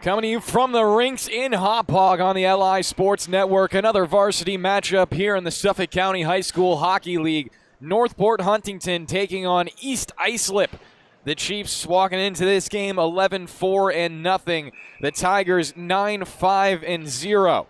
Coming to you from the rinks in Hop Hog on the LI Sports Network. Another varsity matchup here in the Suffolk County High School Hockey League. Northport Huntington taking on East Islip. The Chiefs walking into this game 11-4-0. The Tigers 9-5-0.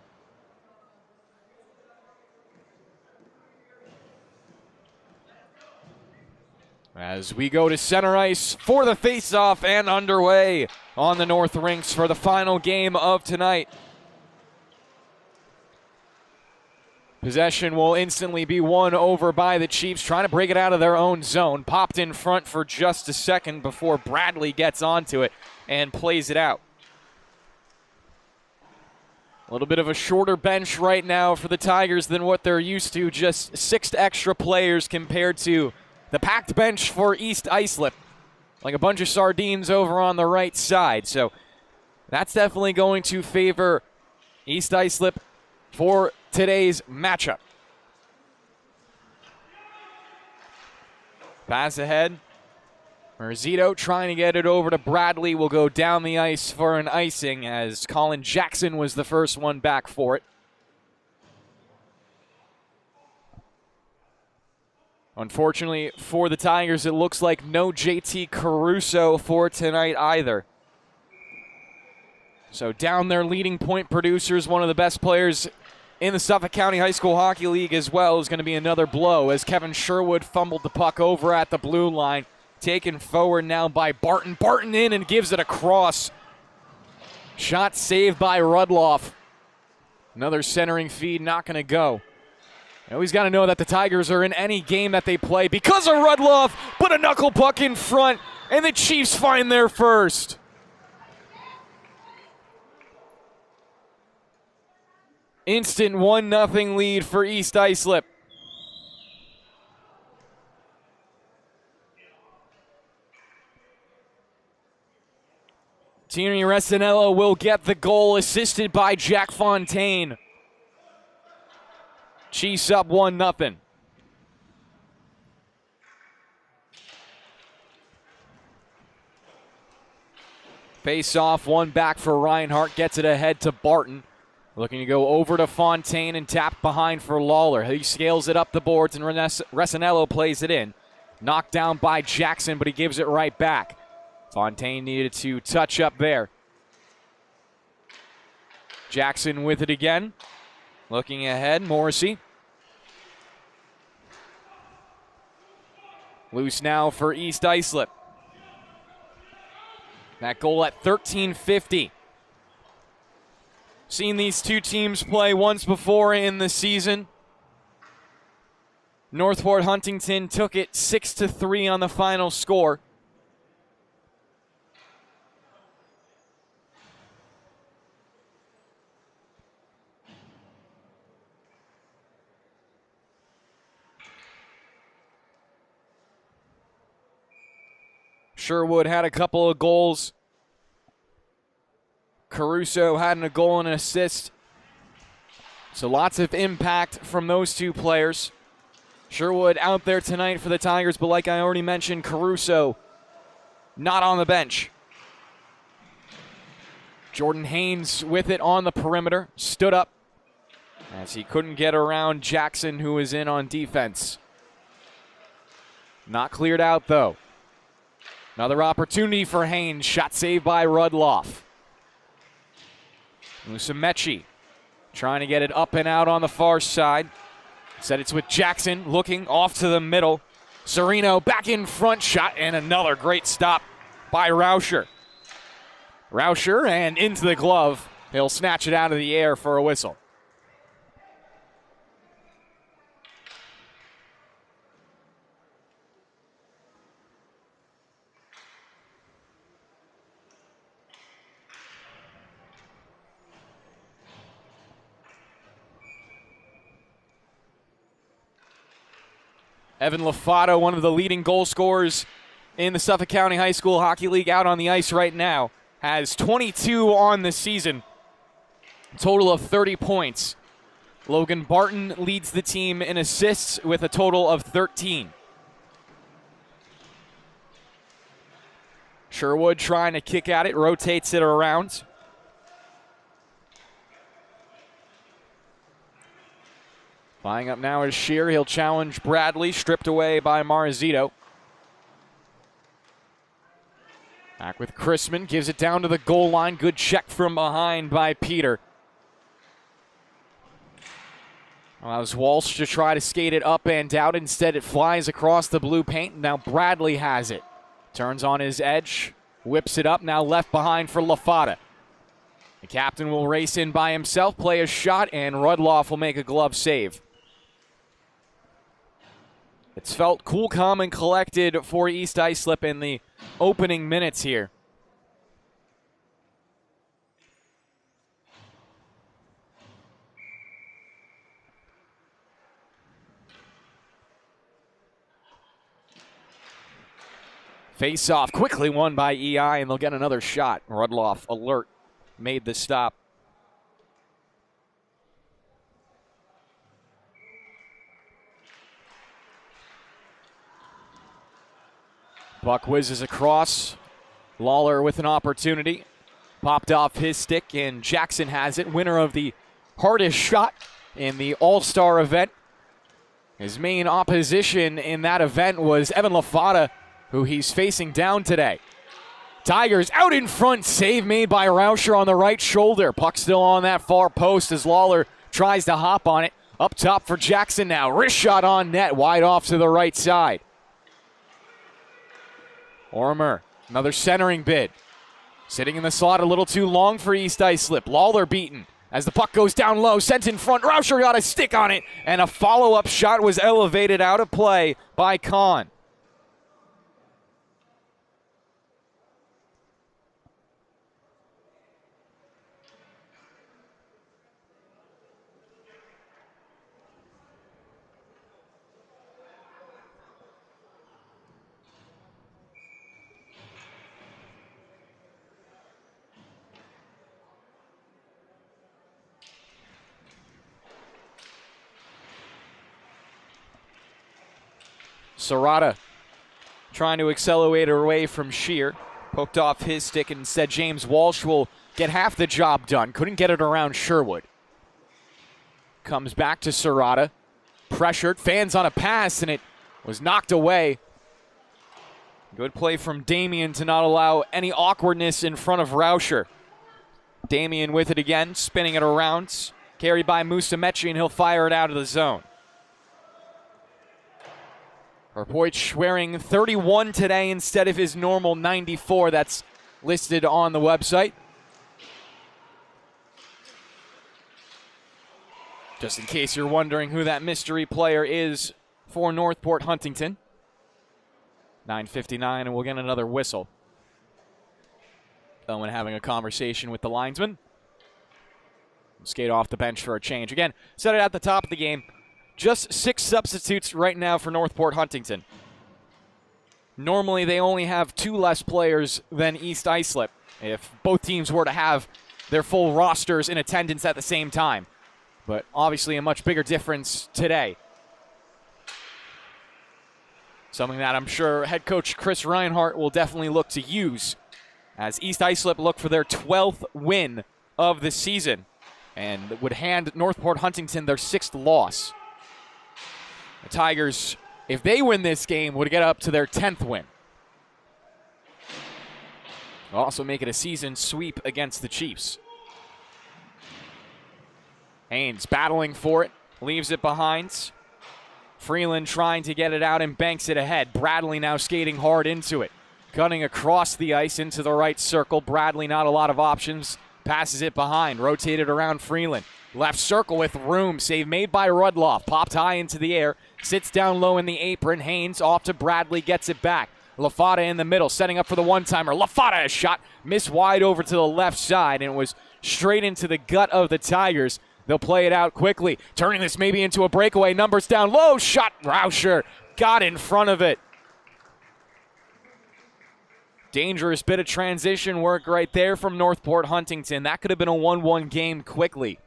As we go to center ice for the face-off and underway on the North Rinks for the final game of tonight. Possession will instantly be won over by the Chiefs, trying to break it out of their own zone. Popped in front for just a second before Bradley gets onto it and plays it out. A little bit of a shorter bench right now for the Tigers than what they're used to. Just 6 extra players compared to the packed bench for East Islip, like a bunch of sardines over on the right side. So that's definitely going to favor East Islip for today's matchup. Pass ahead. Merzito trying to get it over to Bradley. Will go down the ice for an icing as Colin Jackson was the first one back for it. Unfortunately for the Tigers, it looks like no JT Caruso for tonight either. So down their leading point producers, one of the best players in the Suffolk County High School Hockey League as well, is going to be another blow as Kevin Sherwood fumbled the puck over at the blue line. Taken forward now by Barton. Barton in and gives it across. Shot saved by Rudloff. Another centering feed, not going to go. You always got to know that the Tigers are in any game that they play because of Rudloff, but a knuckle puck in front, and the Chiefs find their first. Instant 1-0 lead for East Islip. Tierney Resinello will get the goal, assisted by Jack Fontaine. Chiefs up 1-0. Face off, one back for Reinhardt. Gets it ahead to Barton. Looking to go over to Fontaine and tapped behind for Lawler. He scales it up the boards and Resinello plays it in. Knocked down by Jackson, but he gives it right back. Fontaine needed to touch up there. Jackson with it again. Looking ahead, Morrissey. Loose now for East Islip. That goal at 13:50. Seen these two teams play once before in the season. Northport Huntington took it 6-3 on the final score. Sherwood had a couple of goals. Caruso had a goal and an assist. So lots of impact from those two players. Sherwood out there tonight for the Tigers, but like I already mentioned, Caruso not on the bench. Jordan Haynes with it on the perimeter, stood up as he couldn't get around Jackson, who was in on defense. Not cleared out, though. Another opportunity for Haynes. Shot saved by Rudloff. Musumeci trying to get it up and out on the far side. Said it's with Jackson looking off to the middle. Sereno back in front, shot, and another great stop by Rauscher. Rauscher and into the glove. He'll snatch it out of the air for a whistle. Evan Lofato, one of the leading goal scorers in the Suffolk County High School Hockey League, out on the ice right now, has 22 on the season, total of 30 points. Logan Barton leads the team in assists with a total of 13. Sherwood trying to kick at it, rotates it around. Flying up now is Shear. He'll challenge Bradley, stripped away by Marzito. Back with Chrisman, gives it down to the goal line. Good check from behind by Peter. Allows Walsh to try to skate it up and out. Instead, it flies across the blue paint. Now Bradley has it. Turns on his edge, whips it up, now left behind for LaFata. The captain will race in by himself, play a shot, and Rudloff will make a glove save. It's felt cool, calm, and collected for East Islip in the opening minutes here. Face off quickly won by EI, and they'll get another shot. Rudloff alert, made the stop. Puck whizzes across. Lawler with an opportunity. Popped off his stick, and Jackson has it. Winner of the hardest shot in the All-Star event. His main opposition in that event was Evan LaFata, who he's facing down today. Tigers out in front. Save made by Rauscher on the right shoulder. Puck still on that far post as Lawler tries to hop on it. Up top for Jackson now. Wrist shot on net. Wide off to the right side. Ormer, another centering bid. Sitting in the slot a little too long for East Islip. Lawler beaten as the puck goes down low. Sent in front. Rauscher got a stick on it. And a follow-up shot was elevated out of play by Kahn. Serrata trying to accelerate away from Shear. Poked off his stick, and instead James Walsh will get half the job done. Couldn't get it around Sherwood. Comes back to Serrata. Pressured, fans on a pass, and it was knocked away. Good play from Damien to not allow any awkwardness in front of Rauscher. Damien with it again, spinning it around. Carried by Musumeci, and he'll fire it out of the zone. Herpoich wearing 31 today instead of his normal 94 that's listed on the website. Just in case you're wondering who that mystery player is for Northport Huntington. 9:59, and we'll get another whistle. Owen having a conversation with the linesman. Skate off the bench for a change. Again, said it at the top of the game. Just 6 substitutes right now for Northport Huntington. Normally, they only have 2 less players than East Islip if both teams were to have their full rosters in attendance at the same time. But obviously a much bigger difference today. Something that I'm sure head coach Chris Reinhardt will definitely look to use as East Islip look for their 12th win of the season and would hand Northport Huntington their 6th loss. The Tigers, if they win this game, would get up to their 10th win. They'll also make it a season sweep against the Chiefs. Haynes battling for it, leaves it behind. Freeland trying to get it out and banks it ahead. Bradley now skating hard into it. Cutting across the ice into the right circle. Bradley not a lot of options. Passes it behind, rotated around Freeland. Left circle with room. Save made by Rudloff. Popped high into the air. Sits down low in the apron. Haynes off to Bradley. Gets it back. LaFata in the middle. Setting up for the one-timer. LaFata a shot. Missed wide over to the left side. And it was straight into the gut of the Tigers. They'll play it out quickly. Turning this maybe into a breakaway. Numbers down low. Shot. Rauscher got in front of it. Dangerous bit of transition work right there from Northport Huntington. That could have been a 1-1 game quickly.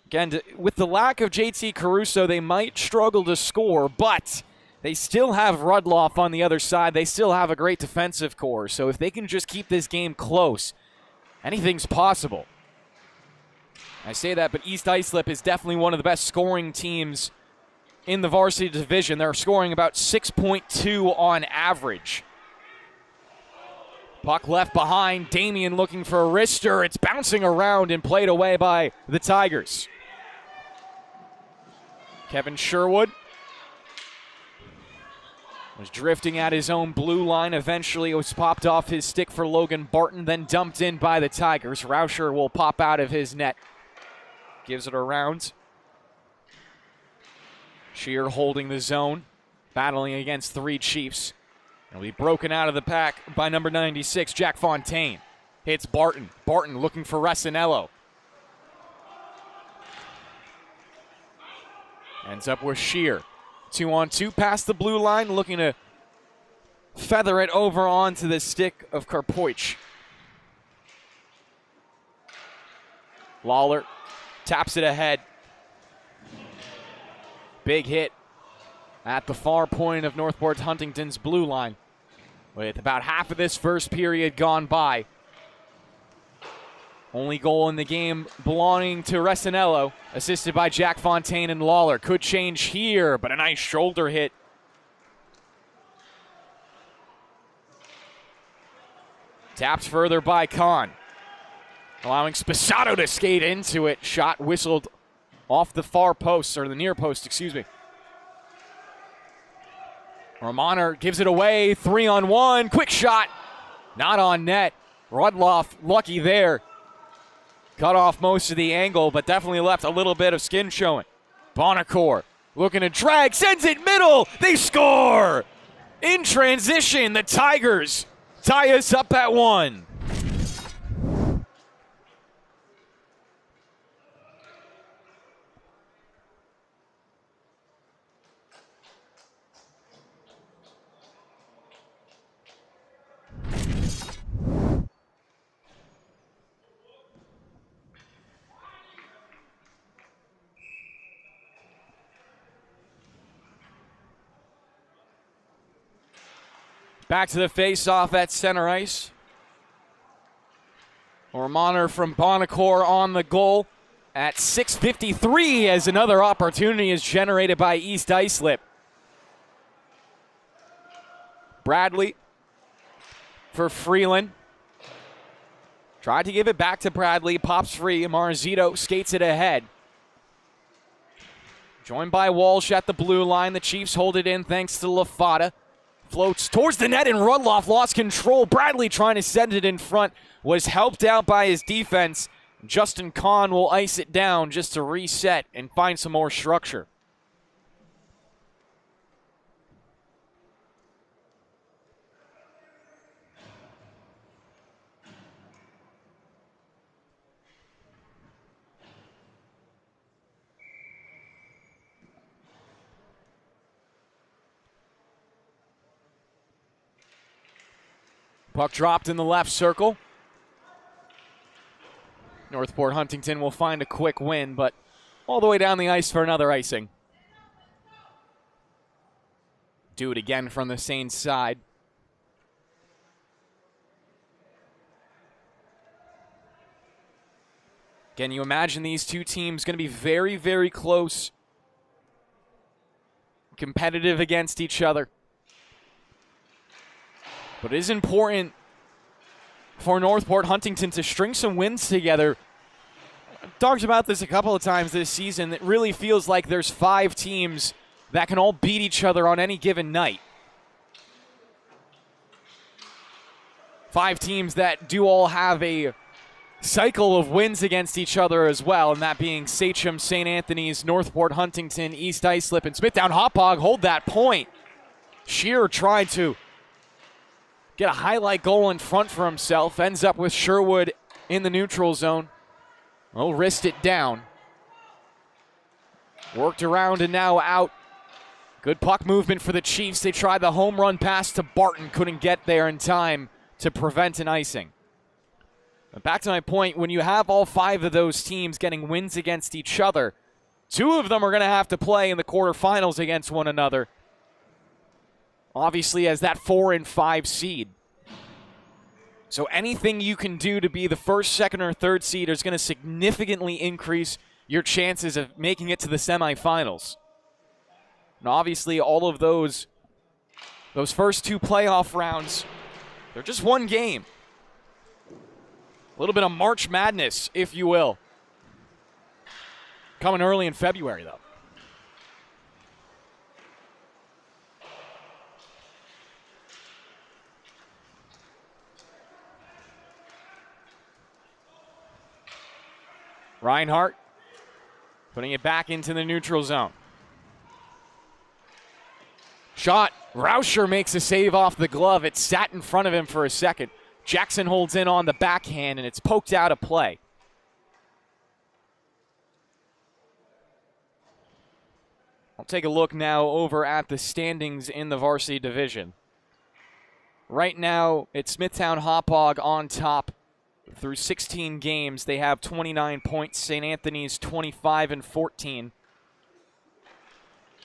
Again, with the lack of JT Caruso, they might struggle to score, but they still have Rudloff on the other side. They still have a great defensive core. So if they can just keep this game close, anything's possible. I say that, but East Islip is definitely one of the best scoring teams in the varsity division. They're scoring about 6.2 on average. Puck left behind. Damien looking for a wrister. It's bouncing around and played away by the Tigers. Kevin Sherwood was drifting at his own blue line. Eventually it was popped off his stick for Logan Barton, then dumped in by the Tigers. Rauscher will pop out of his net. Gives it around. Shear holding the zone, battling against 3 Chiefs. He'll be broken out of the pack by number 96, Jack Fontaine. Hits Barton. Barton looking for Resinello. Ends up with Shear. 2-on-2 past the blue line, looking to feather it over onto the stick of Karpoich. Lawler taps it ahead. Big hit at the far point of Northport Huntington's blue line. With about half of this first period gone by. Only goal in the game belonging to Resinello, assisted by Jack Fontaine and Lawler. Could change here, but a nice shoulder hit. Tapped further by Kahn. Allowing Sposato to skate into it. Shot whistled off the far post, or the near post, excuse me. Romaner gives it away, 3-on-1, quick shot. Not on net. Rudloff lucky there. Cut off most of the angle, but definitely left a little bit of skin showing. Bonacore looking to drag, sends it middle. They score! In transition, the Tigers tie us up at 1. Back to the face-off at center ice. Ormaner from Bonacore on the goal at 6:53 as another opportunity is generated by East Islip. Bradley for Freeland. Tried to give it back to Bradley, pops free. Marzito skates it ahead. Joined by Walsh at the blue line. The Chiefs hold it in thanks to LaFata. Floats towards the net and Rudloff lost control. Bradley trying to send it in front. Was helped out by his defense. Justin Kahn will ice it down just to reset and find some more structure. Puck dropped in the left circle. Northport Huntington will find a quick win, but all the way down the ice for another icing. Do it again from the same side. Can you imagine these two teams going to be very, very close, competitive against each other? But it is important for Northport Huntington to string some wins together. I've talked about this a couple of times this season. It really feels like there's 5 teams that can all beat each other on any given night. 5 teams that do all have a cycle of wins against each other as well, and that being Sachem, St. Anthony's, Northport Huntington, East Islip, and Smithtown. Hauppauge hold that point. Shearer tried to get a highlight goal in front for himself. Ends up with Sherwood in the neutral zone. Well, wrist it down. Worked around and now out. Good puck movement for the Chiefs. They tried the home run pass to Barton. Couldn't get there in time to prevent an icing. But back to my point, when you have all 5 of those teams getting wins against each other, 2 of them are going to have to play in the quarterfinals against one another. Obviously, as that 4 and 5 seed. So anything you can do to be the first, second, or third seed is going to significantly increase your chances of making it to the semifinals. And obviously, all of those first 2 playoff rounds, they're just one game. A little bit of March Madness, if you will. Coming early in February, though. Reinhardt putting it back into the neutral zone. Shot. Rauscher makes a save off the glove. It sat in front of him for a second. Jackson holds in on the backhand, and it's poked out of play. I'll take a look now over at the standings in the varsity division. Right now, it's Smithtown Hauppauge on top. Through 16 games, they have 29 points. St. Anthony's 25 and 14.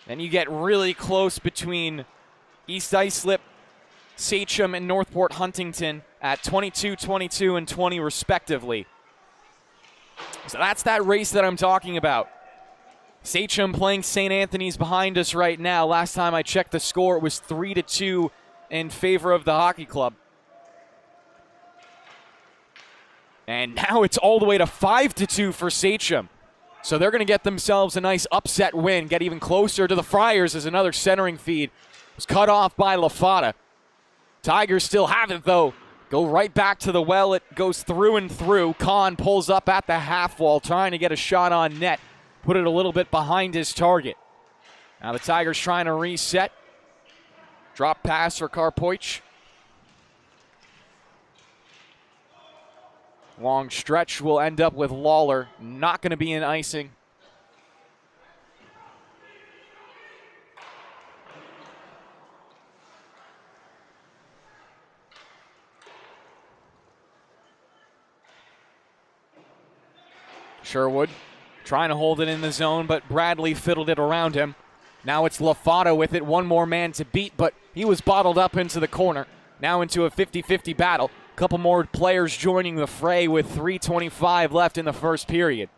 Then you get really close between East Islip, Sachem, and Northport Huntington at 22, 22, and 20 respectively. So that's that race that I'm talking about. Sachem playing St. Anthony's behind us right now. Last time I checked the score, it was 3-2 in favor of the hockey club. And now it's all the way to 5-2 for Sachem. So they're going to get themselves a nice upset win, get even closer to the Friars as another centering feed was cut off by LaFata. Tigers still have it, though. Go right back to the well. It goes through and through. Kahn pulls up at the half wall, trying to get a shot on net. Put it a little bit behind his target. Now the Tigers trying to reset. Drop pass for Karpoich. Long stretch will end up with Lawler. Not going to be an icing. Sherwood trying to hold it in the zone, but Bradley fiddled it around him. Now it's LaFata with it. One more man to beat, but he was bottled up into the corner. Now into a 50-50 battle. Couple more players joining the fray with 3:25 left in the first period.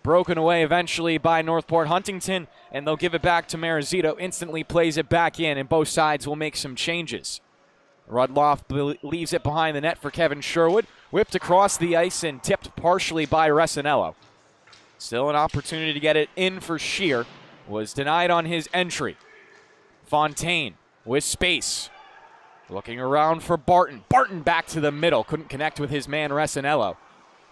Broken away eventually by Northport Huntington, and they'll give it back to Marizito. Instantly plays it back in, and both sides will make some changes. Rudloff leaves it behind the net for Kevin Sherwood. Whipped across the ice and tipped partially by Resinello. Still an opportunity to get it in for Shear. Was denied on his entry. Fontaine with space. Looking around for Barton. Barton back to the middle. Couldn't connect with his man Resinello.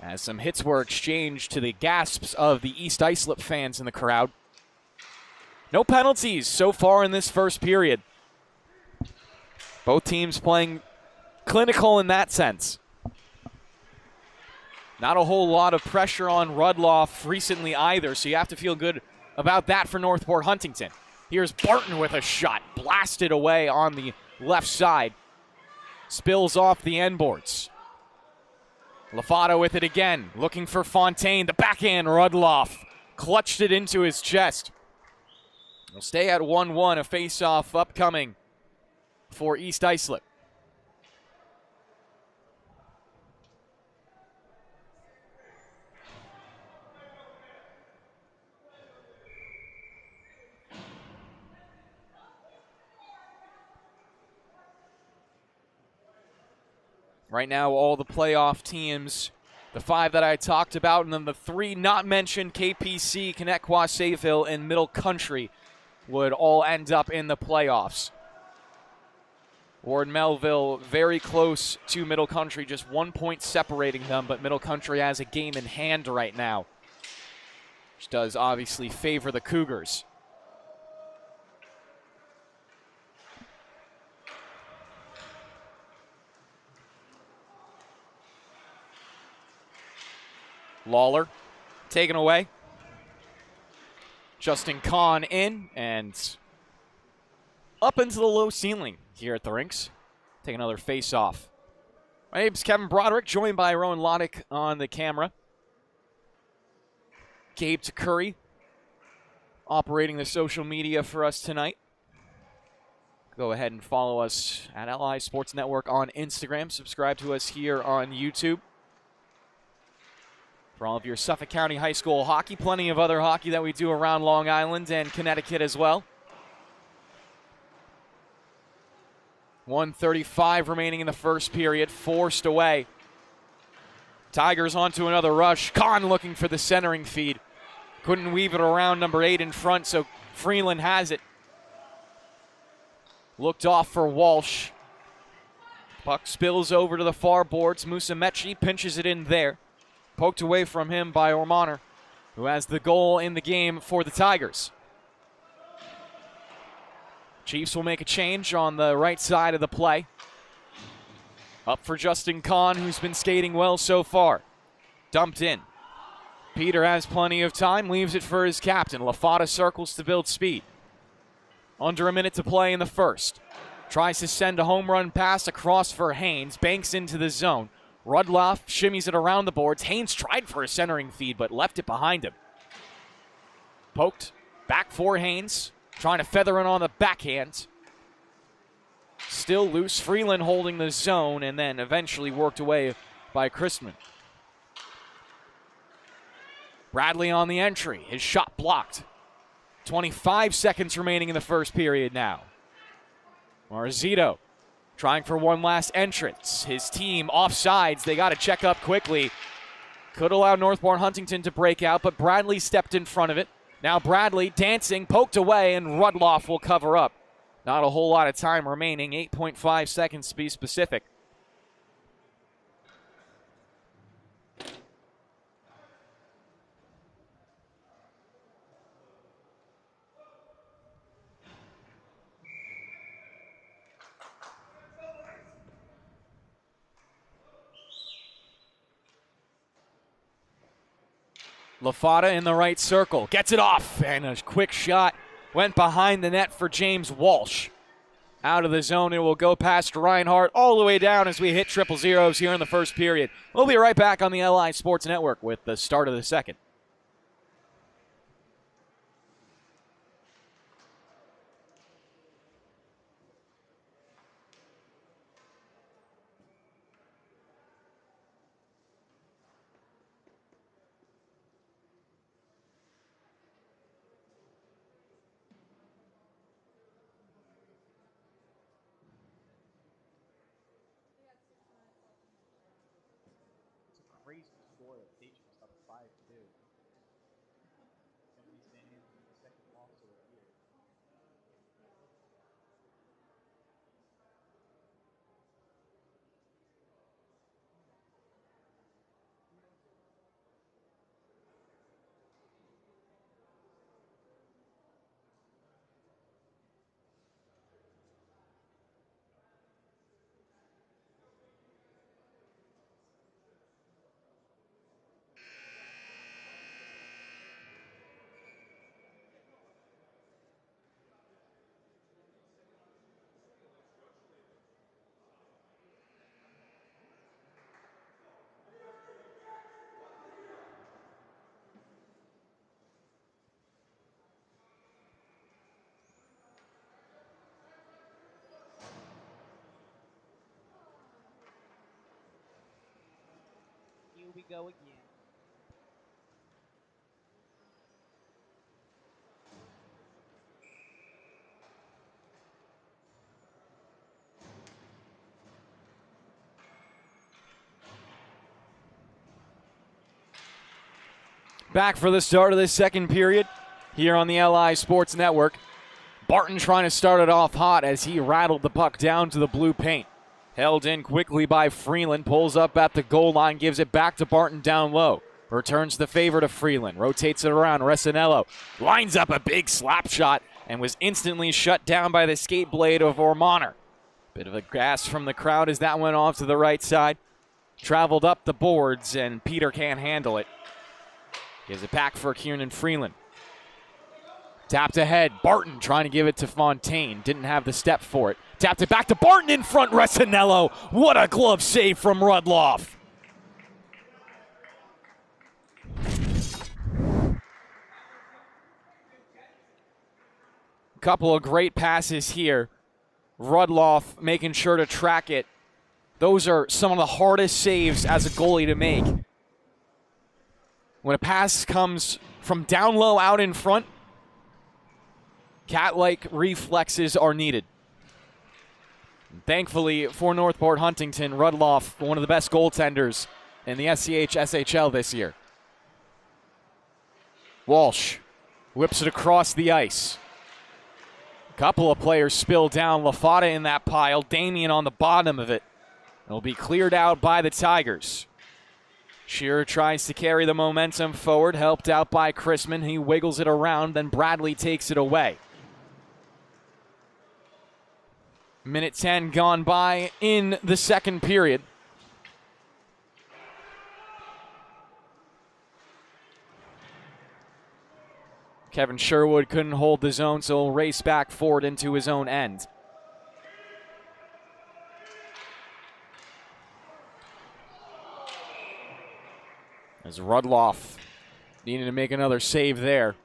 As some hits were exchanged to the gasps of the East Islip fans in the crowd. No penalties so far in this first period. Both teams playing clinical in that sense. Not a whole lot of pressure on Rudloff recently either, so you have to feel good about that for Northport Huntington. Here's Barton with a shot. Blasted away on the left side. Spills off the end boards. LaFata with it again. Looking for Fontaine. The backhand, Rudloff. Clutched it into his chest. We'll stay at 1-1. A face-off upcoming for East Islip. Right now, all the playoff teams, the 5 that I talked about, and then the 3 not mentioned, KPC, Connetquot, Sayville, and Middle Country, would all end up in the playoffs. Ward Melville very close to Middle Country, just 1 point separating them, but Middle Country has a game in hand right now, which does obviously favor the Cougars. Lawler taken away. Justin Kahn in and up into the low ceiling here at the rinks. Take another face-off. My name's Kevin Broderick, joined by Rowan Loddick on the camera. Gabe Takuri operating the social media for us tonight. Go ahead and follow us at LI Sports Network on Instagram. Subscribe to us here on YouTube. For all of your Suffolk County High School hockey, plenty of other hockey that we do around Long Island and Connecticut as well. 1:35 remaining in the first period, forced away. Tigers onto another rush. Kahn looking for the centering feed. Couldn't weave it around number 8 in front, so Freeland has it. Looked off for Walsh. Puck spills over to the far boards. Musumeci pinches it in there. Poked away from him by Ormaner, who has the goal in the game for the Tigers. Chiefs will make a change on the right side of the play. Up for Justin Kahn, who's been skating well so far. Dumped in. Peter has plenty of time, leaves it for his captain. LaFata circles to build speed. Under a minute to play in the first. Tries to send a home run pass across for Haynes. Banks into the zone. Rudloff shimmies it around the boards. Haynes tried for a centering feed, but left it behind him. Poked. Back for Haynes. Trying to feather it on the backhand. Still loose. Freeland holding the zone, and then eventually worked away by Christman. Bradley on the entry. His shot blocked. 25 seconds remaining in the first period now. Marzito trying for one last entrance. His team offsides. They got to check up quickly. Could allow Northport Huntington to break out, but Bradley stepped in front of it. Now Bradley dancing, poked away, and Rudloff will cover up. Not a whole lot of time remaining. 8.5 seconds to be specific. LaFata in the right circle. Gets it off. And a quick shot went behind the net for James Walsh. Out of the zone. It will go past Reinhardt all the way down as we hit triple zeros here in the first period. We'll be right back on the LI Sports Network with the start of the second. Crazy score of Patriots up 5-2. Somebody saying the second loss of the year. Here we go again. Back for the start of this second period here on the LI Sports Network. Barton trying to start it off hot as he rattled the puck down to the blue paint. Held in quickly by Freeland, pulls up at the goal line, gives it back to Barton down low. Returns the favor to Freeland, rotates it around. Resinello lines up a big slap shot and was instantly shut down by the skate blade of Ormaner. Bit of a gasp from the crowd as that went off to the right side. Traveled up the boards and Peter can't handle it. Gives it back for Kieran Freeland. Tapped ahead. Barton trying to give it to Fontaine. Didn't have the step for it. Tapped it back to Barton in front. Resinello. What a glove save from Rudloff. Couple of great passes here Rudloff making sure to track it. Those are some of the hardest saves as a goalie to make. When a pass comes from down low out in front, cat-like reflexes are needed. Thankfully for Northport Huntington, Rudloff, one of the best goaltenders in the SCHSHL this year. Walsh whips it across the ice. A couple of players spill down. Lafada in that pile. Damien on the bottom of it. It'll be cleared out by the Tigers. Shearer tries to carry the momentum forward, helped out by Chrisman. He wiggles it around, then Bradley takes it away. Minute 10 gone by in the second period. Kevin Sherwood couldn't hold the zone, so he'll race back forward into his own end. As Rudloff needing to make another save there.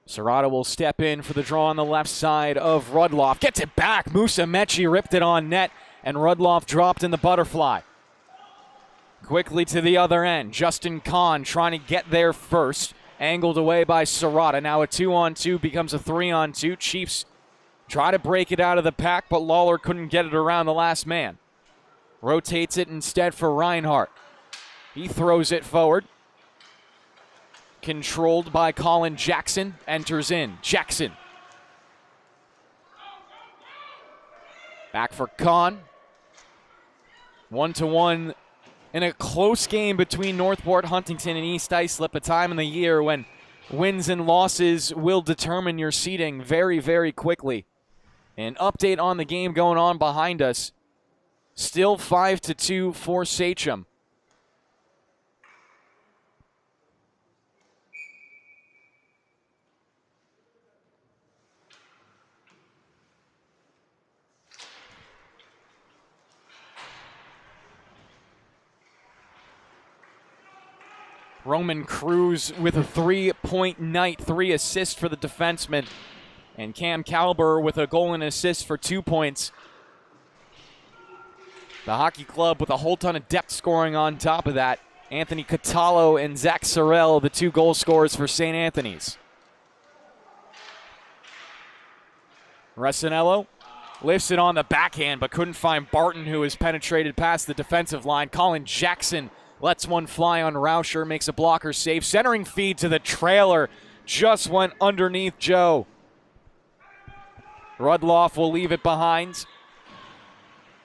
Serrata will step in for the draw on the left side of Rudloff. Gets it back. Musa Mechie ripped it on net, and Rudloff dropped in the butterfly. Quickly to the other end. Justin Kahn trying to get there first. Angled away by Serrata. Now a 2-on-2 becomes a 3-on-2. Chiefs try to break it out of the pack, but Lawler couldn't get it around the last man. Rotates it instead for Reinhart. He throws it forward. Controlled by Colin Jackson. Enters in. Jackson. Back for Kahn. 1-1 in a close game between Northport Huntington and East Islip, a time in the year when wins and losses will determine your seeding very, very quickly. An update on the game going on behind us. Still 5-2 for Sachem. Roman Cruz with a 3-point night, 3 assists for the defenseman. And Cam Calber with a goal and assist for 2 points. The hockey club with a whole ton of depth scoring on top of that. Anthony Catallo and Zach Sorrell, the 2 goal scorers for St. Anthony's. Resinello lifts it on the backhand, but couldn't find Barton, who has penetrated past the defensive line. Colin Jackson lets one fly on Rauscher, makes a blocker save. Centering feed to the trailer. Just went underneath Joe. Rudloff will leave it behind.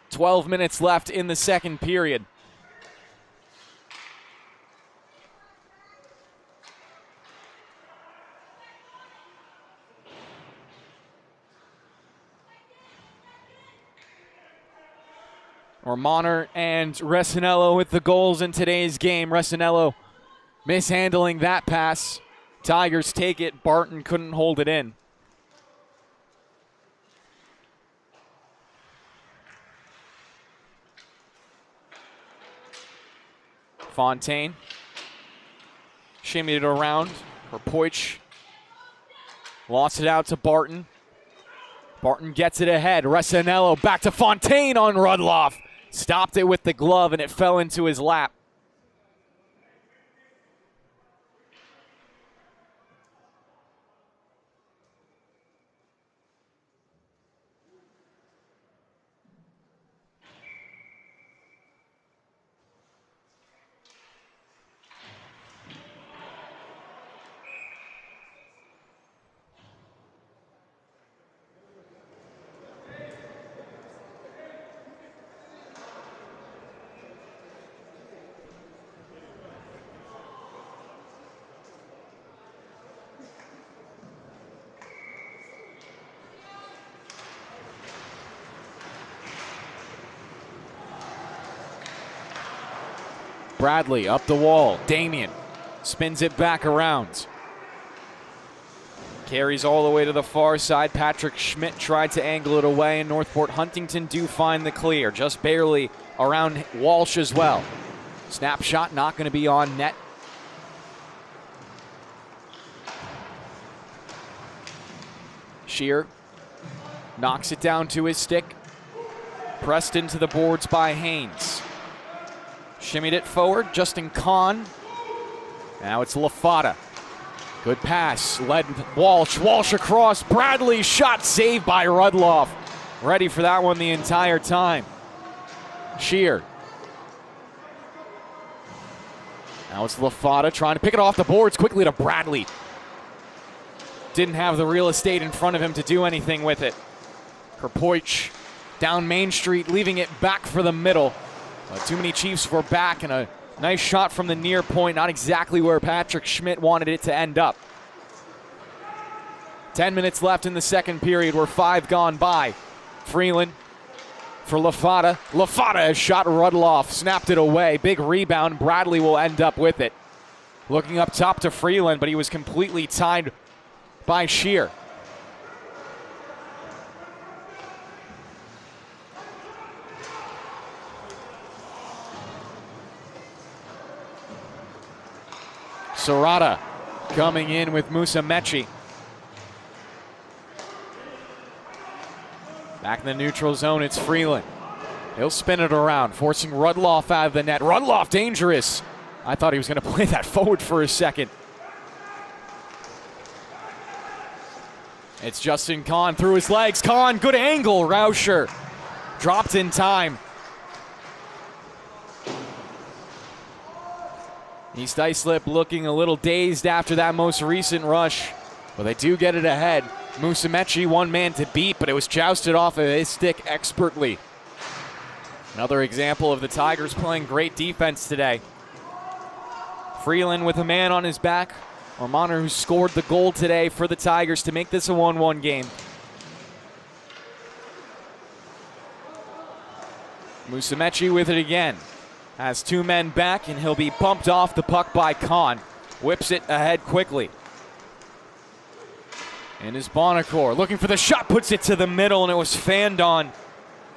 12 minutes left in the second period. Ormaner and Resinello with the goals in today's game. Resinello mishandling that pass. Tigers take it. Barton couldn't hold it in. Fontaine shimmied it around for Poich. Lost it out to Barton. Barton gets it ahead. Resinello back to Fontaine on Rudloff. Stopped it with the glove, and it fell into his lap. Bradley up the wall. Damien spins it back around. Carries all the way to the far side. Patrick Schmidt tried to angle it away, and Northport Huntington do find the clear, just barely around Walsh as well. Snapshot not going to be on net. Shear knocks it down to his stick. Pressed into the boards by Haynes. Shimmied it forward, Justin Kahn. Now it's LaFata. Good pass, led Walsh. Walsh across, Bradley shot saved by Rudloff. Ready for that one the entire time. Shear. Now it's LaFata trying to pick it off the boards quickly to Bradley. Didn't have the real estate in front of him to do anything with it. Kerpoich down Main Street, leaving it back for the middle. Too many Chiefs were back, and a nice shot from the near point, not exactly where Patrick Schmidt wanted it to end up. 10 minutes left in the second period. We're 5 gone by. Freeland for LaFata. LaFata has shot Rudloff, snapped it away. Big rebound. Bradley will end up with it. Looking up top to Freeland, but he was completely tied by Shear. Serrata coming in with Musa Mechie. Back in the neutral zone, it's Freeland. He'll spin it around, forcing Rudloff out of the net. Rudloff dangerous. I thought he was going to play that forward for a second. It's Justin Kahn through his legs. Kahn, good angle. Rauscher dropped in time. East Islip looking a little dazed after that most recent rush, but they do get it ahead. Musa Mechie, one man to beat, but it was jousted off of his stick expertly. Another example of the Tigers playing great defense today. Freeland with a man on his back. Ormaner, who scored the goal today for the Tigers to make this a 1-1 game. Musa Mechie with it again. Has 2 men back, and he'll be bumped off the puck by Kahn. Whips it ahead quickly. And is Bonacore looking for the shot, puts it to the middle, and it was fanned on.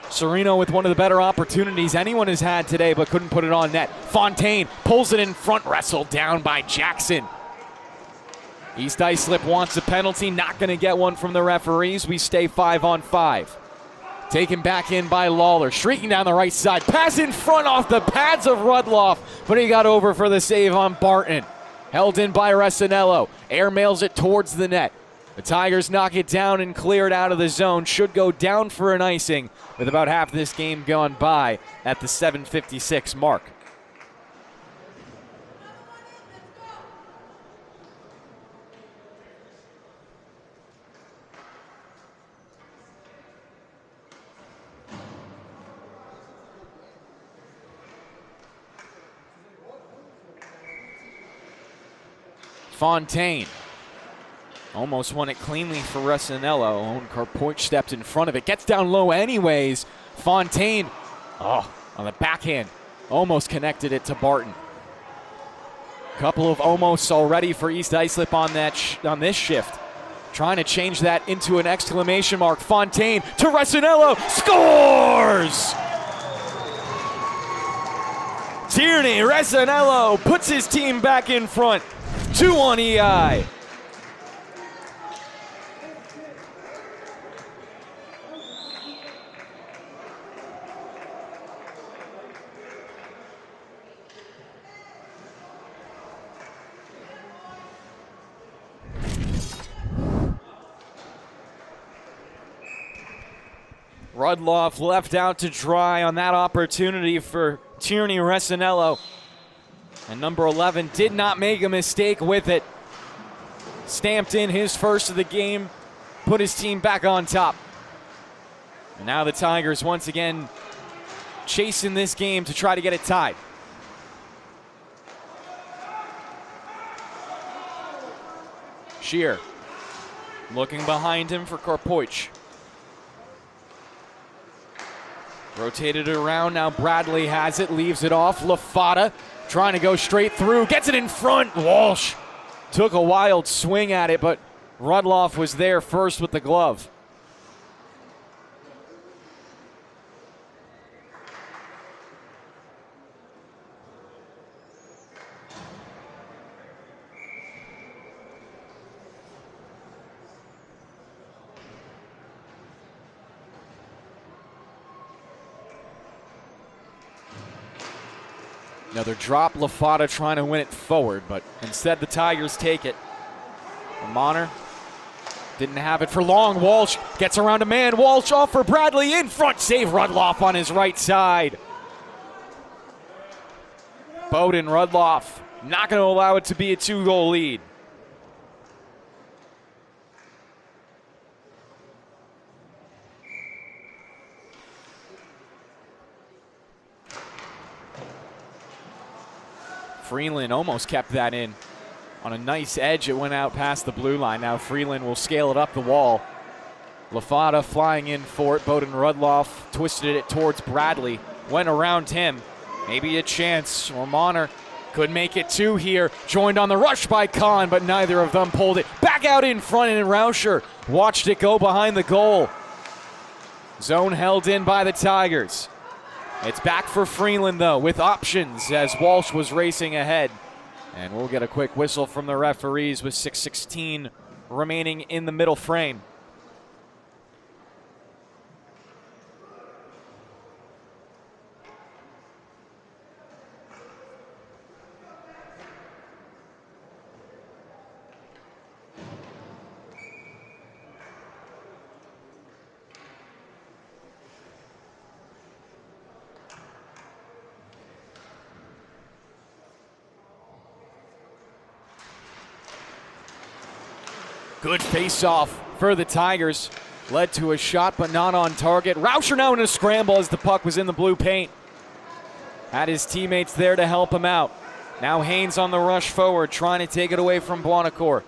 Sereno with one of the better opportunities anyone has had today, but couldn't put it on net. Fontaine pulls it in front, wrestled down by Jackson. East Islip wants a penalty, not going to get one from the referees. We stay 5-on-5. Taken back in by Lawler, streaking down the right side. Pass in front off the pads of Rudloff, but he got over for the save on Barton. Held in by Resinello. Airmails it towards the net. The Tigers knock it down and clear it out of the zone. Should go down for an icing with about half this game gone by at the 7:56 mark. Fontaine almost won it cleanly for Resinello. Owen Karpoich stepped in front of it. Gets down low anyways. Fontaine, on the backhand, almost connected it to Barton. Couple of almosts already for East Islip on this shift. Trying to change that into an exclamation mark. Fontaine to Resinello. Scores! Tierney Resinello puts his team back in front. 2-1 EI. Rudloff left out to dry on that opportunity for Tierney Resinello. And number 11 did not make a mistake with it. Stamped in his first of the game, put his team back on top. And now the Tigers once again chasing this game to try to get it tied. Shear looking behind him for Karpoich. Rotated it around, now Bradley has it, leaves it off. LaFata trying to go straight through, gets it in front. Walsh took a wild swing at it, but Rudloff was there first with the glove. Another drop, LaFada trying to win it forward, but instead the Tigers take it. Monner didn't have it for long. Walsh gets around a man. Walsh off for Bradley in front. Save Rudloff on his right side. Bowden, Rudloff not going to allow it to be a 2-goal lead. Freeland almost kept that in. On a nice edge, it went out past the blue line. Now Freeland will scale it up the wall. LaFada flying in for it. Bowden Rudloff twisted it towards Bradley. Went around him. Maybe a chance. Monner could make it 2 here. Joined on the rush by Kahn, but neither of them pulled it. Back out in front, and Rauscher watched it go behind the goal. Zone held in by the Tigers. It's back for Freeland, though, with options as Walsh was racing ahead. And we'll get a quick whistle from the referees with 6:16 remaining in the middle frame. Good face-off for the Tigers. Led to a shot, but not on target. Rauscher now in a scramble as the puck was in the blue paint. Had his teammates there to help him out. Now Haynes on the rush forward, trying to take it away from Buonocore.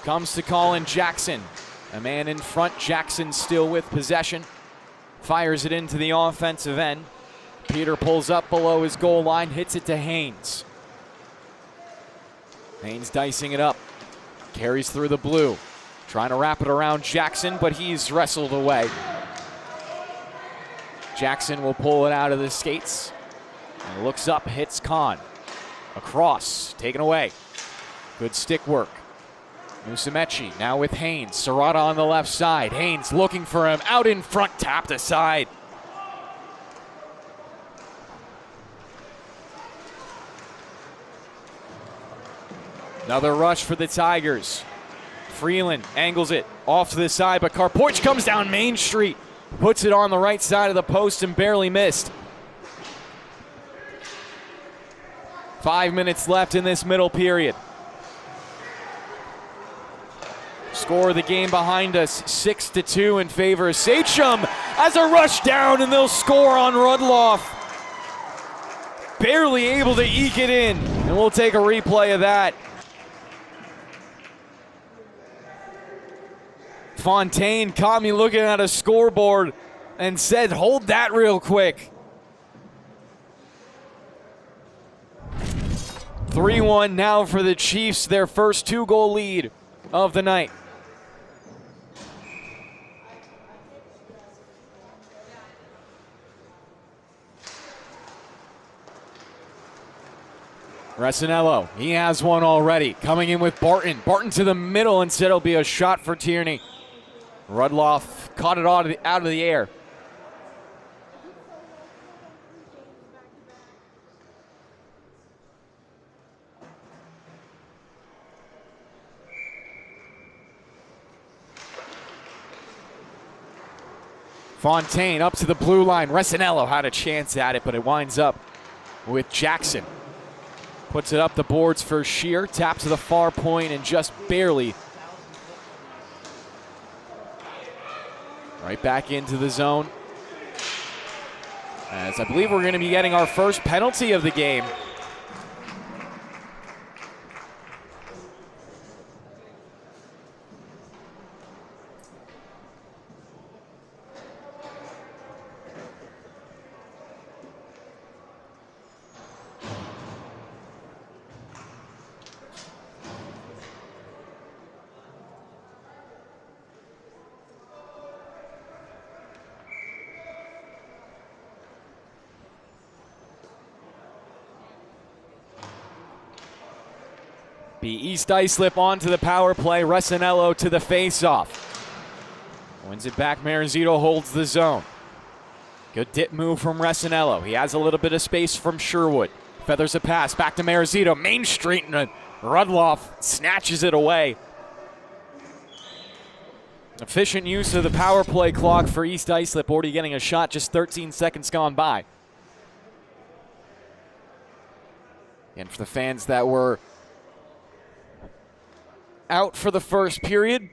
Comes to Colin Jackson. A man in front, Jackson still with possession. Fires it into the offensive end. Peter pulls up below his goal line, hits it to Haynes. Haynes dicing it up. Carries through the blue. Trying to wrap it around Jackson, but he's wrestled away. Jackson will pull it out of the skates. And looks up, hits Kahn. Across, taken away. Good stick work. Musumeci now with Haynes. Serrata on the left side. Haynes looking for him. Out in front, tapped aside. Another rush for the Tigers. Freeland angles it off to the side, but Karpoich comes down Main Street. Puts it on the right side of the post and barely missed. 5 minutes left in this middle period. Score of the game behind us, 6-2 in favor of Sachem as a rush down, and they'll score on Rudloff. Barely able to eke it in, and we'll take a replay of that. Fontaine caught me looking at a scoreboard and said, hold that real quick. 3-1 now for the Chiefs, their first 2-goal lead of the night. Resinello, he has one already. Coming in with Barton. Barton to the middle, instead it'll be a shot for Tierney. Rudloff caught it out of the air. Fontaine up to the blue line. Resinello had a chance at it, but it winds up with Jackson. Puts it up the boards for Shear. Tap to the far point and just barely. Right back into the zone. As I believe we're going to be getting our first penalty of the game. be East Islip onto the power play. Resinello to the face-off. Wins it back. Marizito holds the zone. Good dip move from Resinello. He has a little bit of space from Sherwood. Feathers a pass back to Marizito. Main Street, and Rudloff snatches it away. Efficient use of the power play clock for East Islip. Already getting a shot, just 13 seconds gone by. And for the fans that were out for the first period,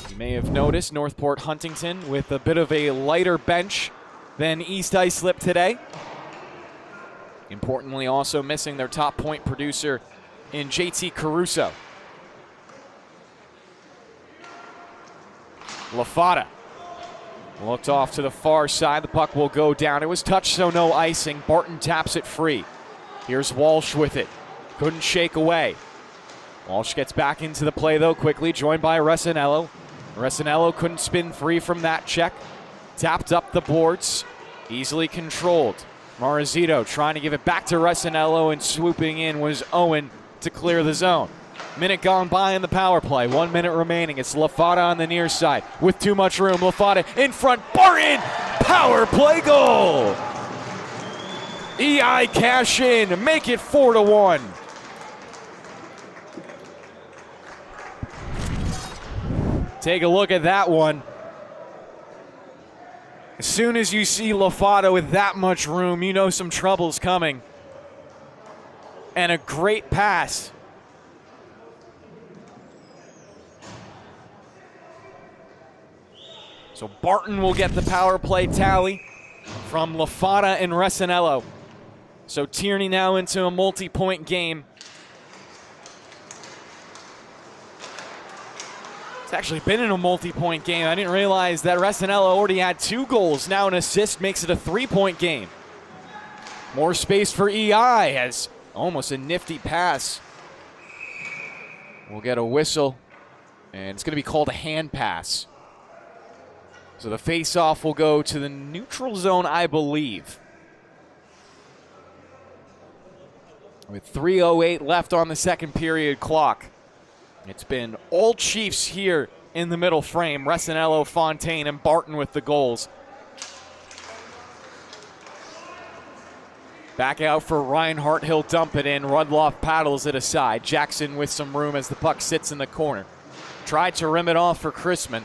you may have noticed Northport Huntington with a bit of a lighter bench than East Islip today. Importantly, also missing their top point producer in JT Caruso. LaFata looked off to the far side. The puck will go down. It was touched, so no icing. Barton taps it free. Here's Walsh with it. Couldn't shake away. Walsh gets back into the play, though, quickly, joined by Resinello. Resinello couldn't spin free from that check. Tapped up the boards. Easily controlled. Marizito trying to give it back to Resinello, and swooping in was Owen to clear the zone. Minute gone by in the power play. 1 minute remaining. It's LaFata on the near side with too much room. LaFata in front. Barton! Power play goal! EI cash in. Make it 4-1. Take a look at that one. As soon as you see LaFata with that much room, you know some trouble's coming. And a great pass. So Barton will get the power play tally from LaFata and Resinello. So Tierney now into a multi-point game. It's actually been in a multi-point game. I didn't realize that Resinello already had 2 goals. Now an assist makes it a 3-point game. More space for EI as almost a nifty pass. We'll get a whistle, and it's going to be called a hand pass. So the face-off will go to the neutral zone, I believe. With 3:08 left on the second period clock. It's been all Chiefs here in the middle frame. Resinello, Fontaine, and Barton with the goals. Back out for Reinhardt. He'll dump it in. Rudloff paddles it aside. Jackson with some room as the puck sits in the corner. Tried to rim it off for Chrisman.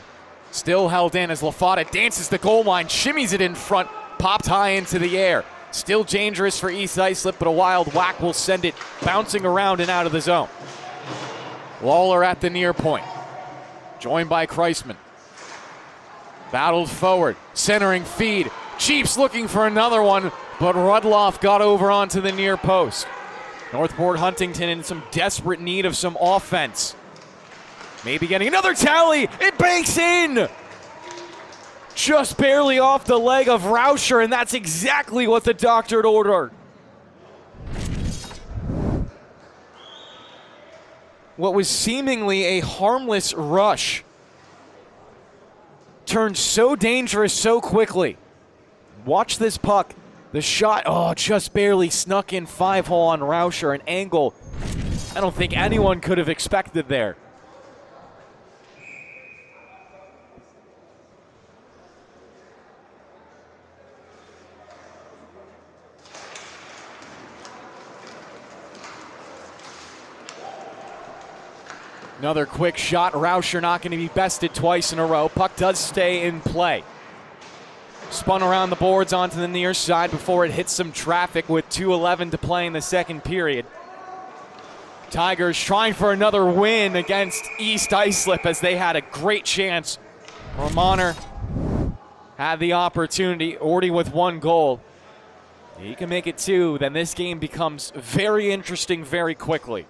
Still held in as LaFata dances the goal line, shimmies it in front, popped high into the air. Still dangerous for East Islip, but a wild whack will send it bouncing around and out of the zone. Lawler at the near point, joined by Kreisman. Battled forward, centering feed. Chiefs looking for another one, but Rudloff got over onto the near post. Northport Huntington in some desperate need of some offense. Maybe getting another tally. It banks in. Just barely off the leg of Rauscher, and that's exactly what the doctor had ordered. What was seemingly a harmless rush turned so dangerous so quickly. Watch this puck. The shot, just barely snuck in 5-hole on Rauscher, an angle I don't think anyone could have expected there. Another quick shot. Rauscher not going to be bested twice in a row. Puck does stay in play. Spun around the boards onto the near side before it hits some traffic with 2:11 to play in the second period. Tigers trying for another win against East Islip as they had a great chance. Romaner had the opportunity, already with 1 goal. He can make it 2, then this game becomes very interesting very quickly.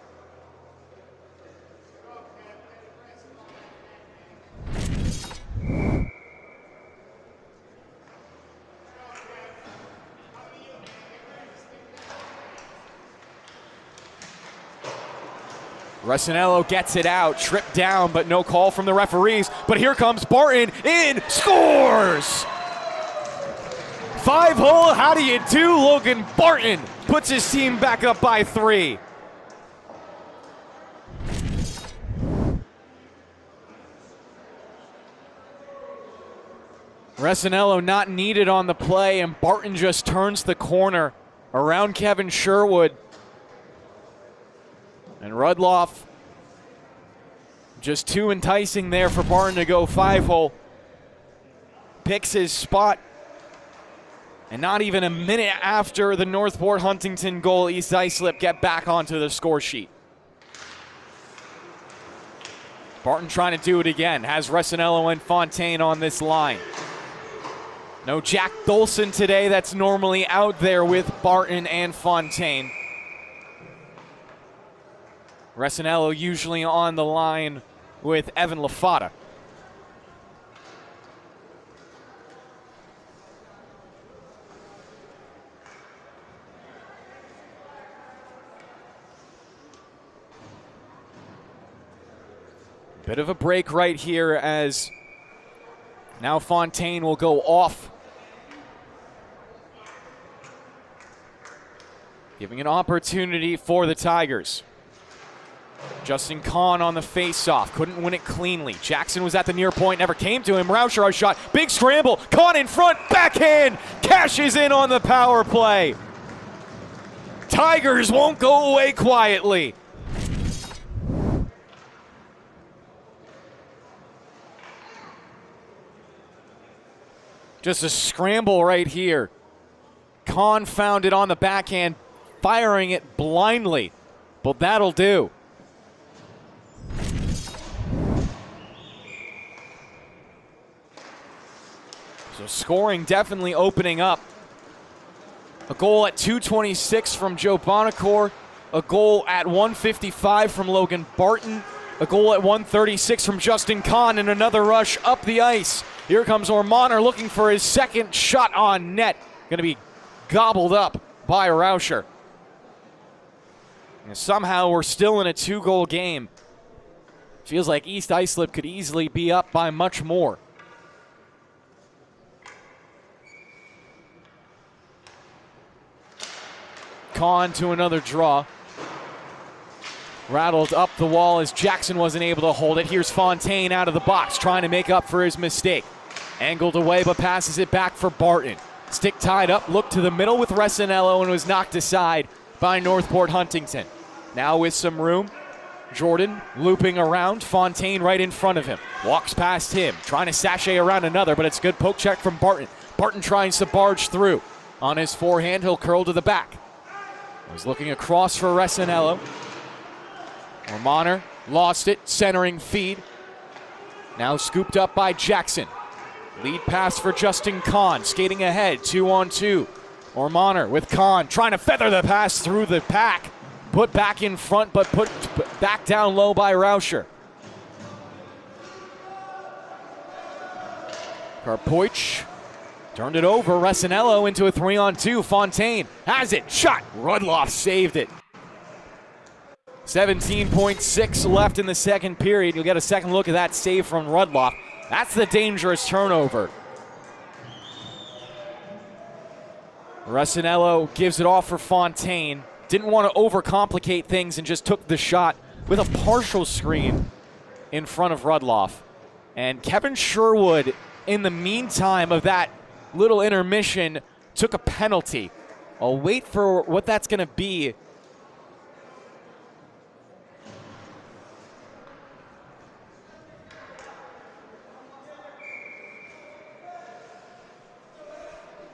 Resinello gets it out, tripped down, but no call from the referees. But here comes Barton, in, scores! 5-hole, how do you do? Logan Barton puts his team back up by 3. Resinello not needed on the play, and Barton just turns the corner around Kevin Sherwood. And Rudloff just too enticing there for Barton to go 5-hole. Picks his spot. And not even a minute after the Northport Huntington goal, East Islip get back onto the score sheet. Barton trying to do it again. Has Resinello and Fontaine on this line. No Jack Dolson today, that's normally out there with Barton and Fontaine. Resinello usually on the line with Evan LaFata. Bit of a break right here as now Fontaine will go off. Giving an opportunity for the Tigers. Justin Kahn on the face-off. Couldn't win it cleanly. Jackson was at the near point, never came to him. Rauscher shot. Big scramble. Kahn in front. Backhand. Cashes in on the power play. Tigers won't go away quietly. Just a scramble right here. Kahn found it on the backhand, firing it blindly, but that'll do. So scoring definitely opening up. A goal at 2:26 from Joe Bonacore, a goal at 1:55 from Logan Barton, a goal at 1:36 from Justin Kahn, and another rush up the ice. Here comes Ormaner looking for his second shot on net. Going to be gobbled up by Rauscher. And somehow we're still in a 2-goal game. Feels like East Islip could easily be up by much more. Kahn to another draw. Rattled up the wall as Jackson wasn't able to hold it. Here's Fontaine out of the box trying to make up for his mistake. Angled away but passes it back for Barton. Stick tied up, looked to the middle with Resinello and was knocked aside by Northport Huntington. Now with some room, Jordan looping around, Fontaine right in front of him. Walks past him, trying to sashay around another, but it's a good poke check from Barton. Barton tries to barge through. On his forehand, he'll curl to the back. He's looking across for Resinello. Ormaner lost it, centering feed. Now scooped up by Jackson. Lead pass for Justin Kahn, skating ahead, 2-on-2. Ormaner with Kahn, trying to feather the pass through the pack. Put back in front, but put back down low by Rauscher. Karpoich turned it over. Resinello into a 3-on-2. Fontaine has it, shot. Rudloff saved it. 17.6 left in the second period. You'll get a second look at that save from Rudloff. That's the dangerous turnover. Resinello gives it off for Fontaine. Didn't want to overcomplicate things and just took the shot with a partial screen in front of Rudloff. And Kevin Sherwood, in the meantime of that little intermission, took a penalty. I'll wait for what that's going to be.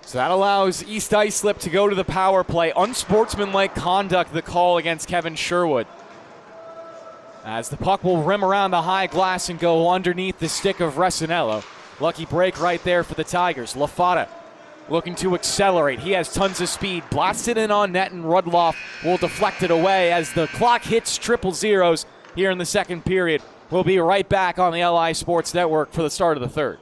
So that allows East Islip to go to the power play. Unsportsmanlike conduct, the call against Kevin Sherwood. As the puck will rim around the high glass and go underneath the stick of Resinello. Lucky break right there for the Tigers. LaFata looking to accelerate. He has tons of speed. Blasted in on net, and Rudloff will deflect it away as the clock hits triple zeros here in the second period. We'll be right back on the LI Sports Network for the start of the third.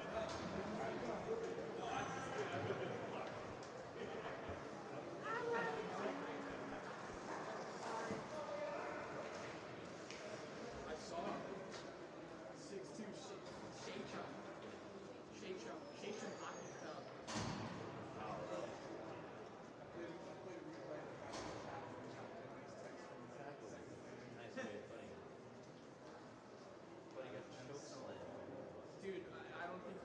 Dude, I don't think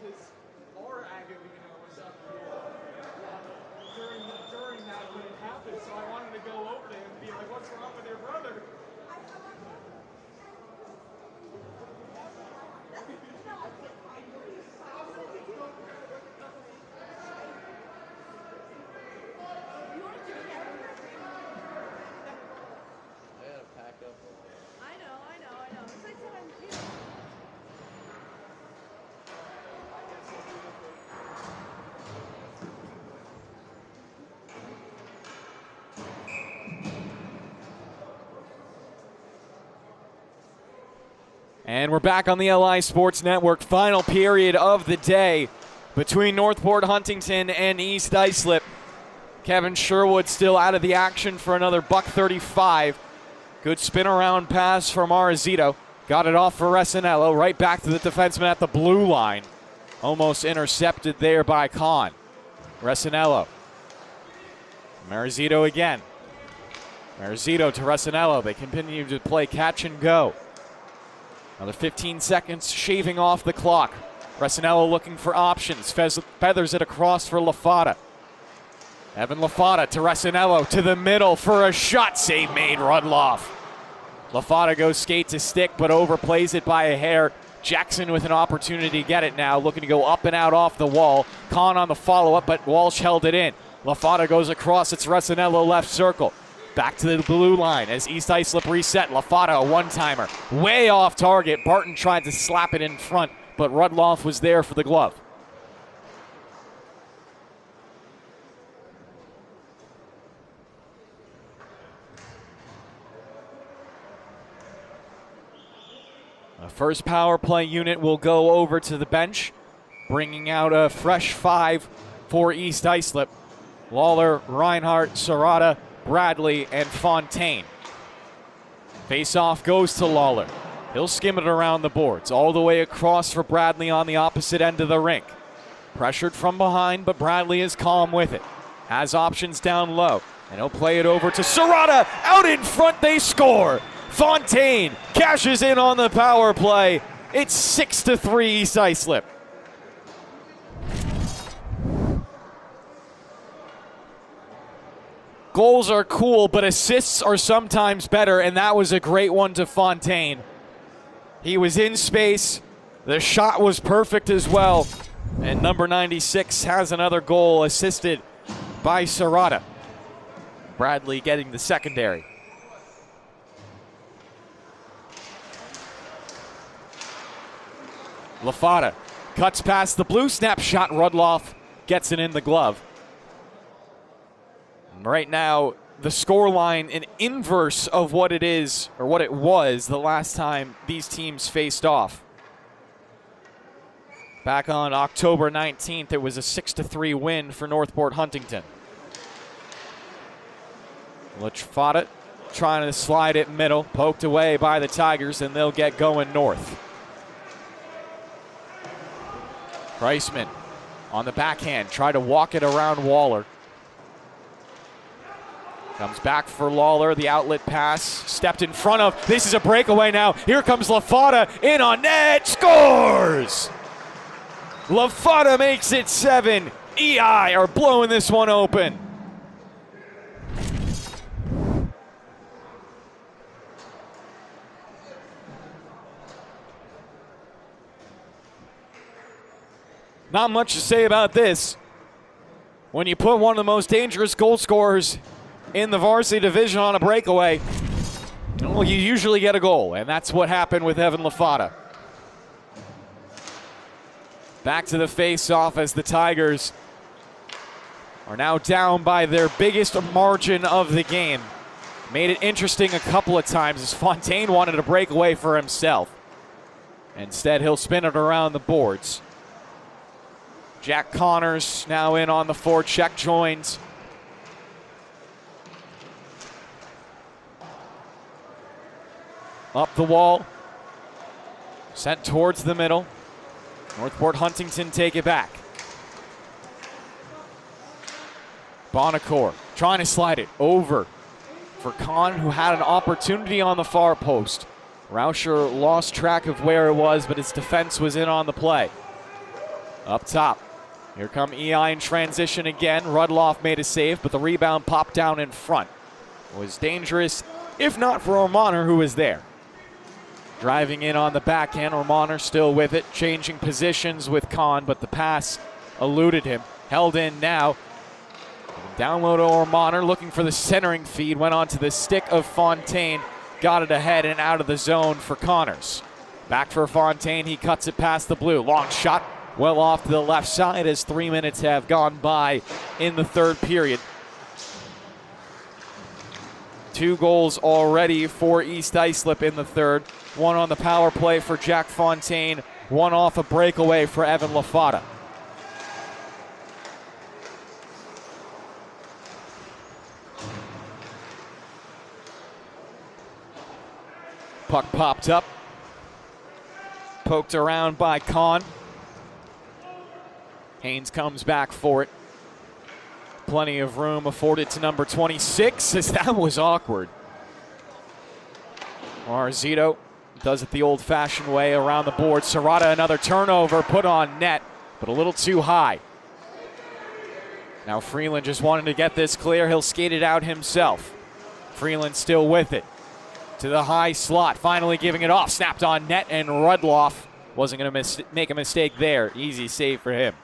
his Agavino was up here during that when it happened, so I wanted to go over there and be like, what's wrong with your brother? I know. It's like sometimes, you know. And we're back on the LI Sports Network. Final period of the day between Northport Huntington and East Islip. Kevin Sherwood still out of the action for another $135. Good spin around pass from Marizito. Got it off for Resinello. Right back to the defenseman at the blue line. Almost intercepted there by Kahn. Resinello. Marizito again. Marizito to Resinello. They continue to play catch and go. Another 15 seconds shaving off the clock. Resinello looking for options. Feathers it across for LaFata. Evan LaFata to Resinello to the middle for a shot. Save made, Rudloff. LaFata goes skate to stick, but overplays it by a hair. Jackson with an opportunity to get it now, looking to go up and out off the wall. Kahn on the follow-up, but Walsh held it in. LaFata goes across, it's Resinello left circle. Back to the blue line as East Islip reset. LaFata, a one-timer. Way off target. Barton tried to slap it in front, but Rudloff was there for the glove. The first power play unit will go over to the bench, bringing out a fresh 5 for East Islip. Lawler, Reinhardt, Serrata, Bradley, and Fontaine. Face-off goes to Lawler. He'll skim it around the boards, all the way across for Bradley on the opposite end of the rink. Pressured from behind, but Bradley is calm with it. Has options down low, and he'll play it over to Serrata. Out in front, they score. Fontaine cashes in on the power play. It's 6-3 East Islip. Goals are cool, but assists are sometimes better, and that was a great one to Fontaine. He was in space. The shot was perfect as well. And number 96 has another goal assisted by Serrata. Bradley getting the secondary. LaFata cuts past the blue, snapshot. Rudloff gets it in the glove. Right now, the score line an inverse of what it is, or what it was the last time these teams faced off. Back on October 19th, it was a 6-3 win for Northport Huntington. LaFata trying to slide it middle, poked away by the Tigers, and they'll get going north. Kreisman on the backhand, try to walk it around Waller. Comes back for Lawler, the outlet pass, stepped in front of. This is a breakaway now. Here comes LaFata, in on net, scores! LaFata makes it 7. EI are blowing this one open. Not much to say about this. When you put one of the most dangerous goal scorers in the varsity division on a breakaway, well, you usually get a goal, and that's what happened with Evan LaFata. Back to the face-off as the Tigers are now down by their biggest margin of the game. Made it interesting a couple of times as Fontaine wanted to break away for himself. Instead, he'll spin it around the boards. Jack Connors now in on the forecheck, joins. Up the wall, sent towards the middle. Northport Huntington take it back. Bonacore trying to slide it over for Kahn, who had an opportunity on the far post. Rauscher lost track of where it was, but his defense was in on the play. Up top. Here come EI in transition again. Rudloff made a save, but the rebound popped down in front. It was dangerous, if not for Ormaner, who was there. Driving in on the backhand, Ormaner still with it, changing positions with Kahn, but the pass eluded him. Held in now. Down low to Ormaner, looking for the centering feed, went onto the stick of Fontaine, got it ahead and out of the zone for Connors. Back for Fontaine, he cuts it past the blue. Long shot, well off to the left side as 3 minutes have gone by in the third period. 2 goals already for East Islip in the third. 1 on the power play for Jack Fontaine, 1 off a breakaway for Evan Lafata. Puck popped up, poked around by Kahn. Haynes comes back for it. Plenty of room afforded to number 26 as that was awkward. Marzito does it the old-fashioned way around the board. Serrata another turnover, put on net, but a little too high. Now Freeland just wanted to get this clear. He'll skate it out himself. Freeland still with it. To the high slot, finally giving it off. Snapped on net, and Rudloff wasn't going to make a mistake there. Easy save for him.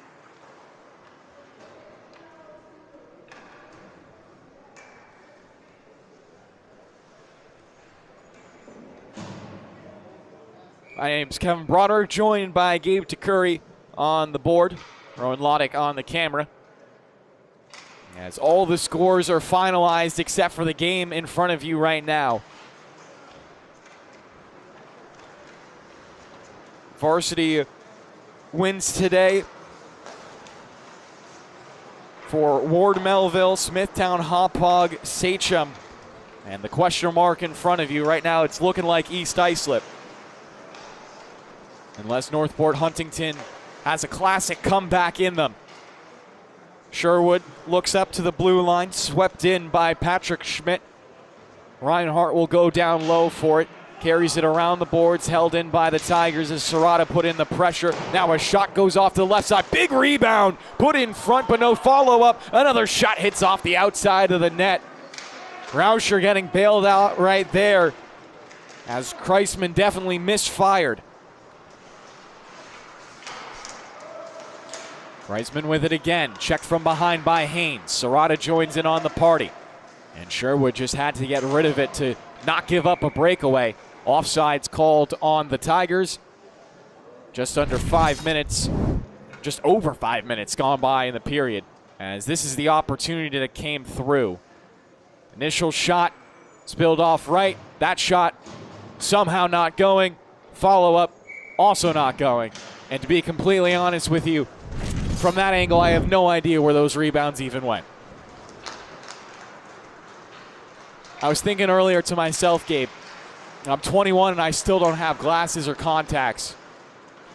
My name's Kevin Broderick, joined by Gabe Takuri on the board. Rowan Loddick on the camera. As all the scores are finalized except for the game in front of you right now. Varsity wins today for Ward Melville, Smithtown, Hauppauge, Sachem. And the question mark in front of you right now, it's looking like East Islip. Unless Northport Huntington has a classic comeback in them. Sherwood looks up to the blue line, swept in by Patrick Schmidt. Reinhardt will go down low for it. Carries it around the boards, held in by the Tigers as Serrata put in the pressure. Now a shot goes off to the left side. Big rebound, put in front, but no follow-up. Another shot hits off the outside of the net. Rauscher getting bailed out right there as Kreisman definitely misfired. Kreisman with it again, checked from behind by Haynes. Serrata joins in on the party. And Sherwood just had to get rid of it to not give up a breakaway. Offsides called on the Tigers. Just under 5 minutes, just over 5 minutes gone by in the period, as this is the opportunity that came through. Initial shot spilled off right. That shot somehow not going. Follow-up also not going. And to be completely honest with you, from that angle, I have no idea where those rebounds even went. I was thinking earlier to myself, Gabe, I'm 21 and I still don't have glasses or contacts.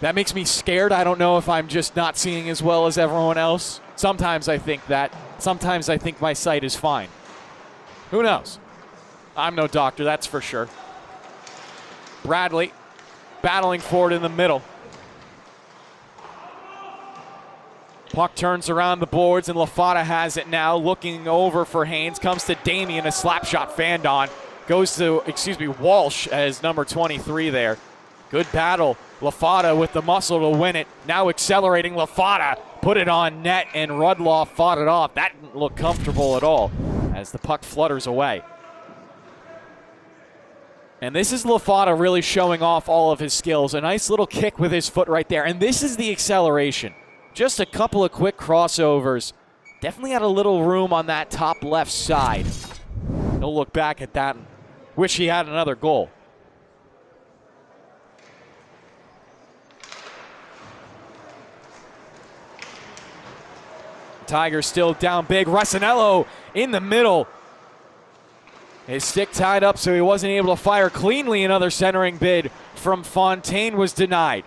That makes me scared. I don't know if I'm just not seeing as well as everyone else. Sometimes I think that. Sometimes I think my sight is fine. Who knows? I'm no doctor, that's for sure. Bradley battling for it in the middle. Puck turns around the boards and Lafata has it now, looking over for Haynes. Comes to Damien, a slap shot fanned on. Goes to, Walsh as number 23 there. Good battle. Lafata with the muscle to win it. Now accelerating Lafata. Put it on net and Rudloff fought it off. That didn't look comfortable at all as the puck flutters away. And this is Lafata really showing off all of his skills. A nice little kick with his foot right there. And this is the acceleration. Just a couple of quick crossovers. Definitely had a little room on that top left side. He'll look back at that and wish he had another goal. Tigers still down big. Rasanello in the middle. His stick tied up so he wasn't able to fire cleanly. Another centering bid from Fontaine was denied.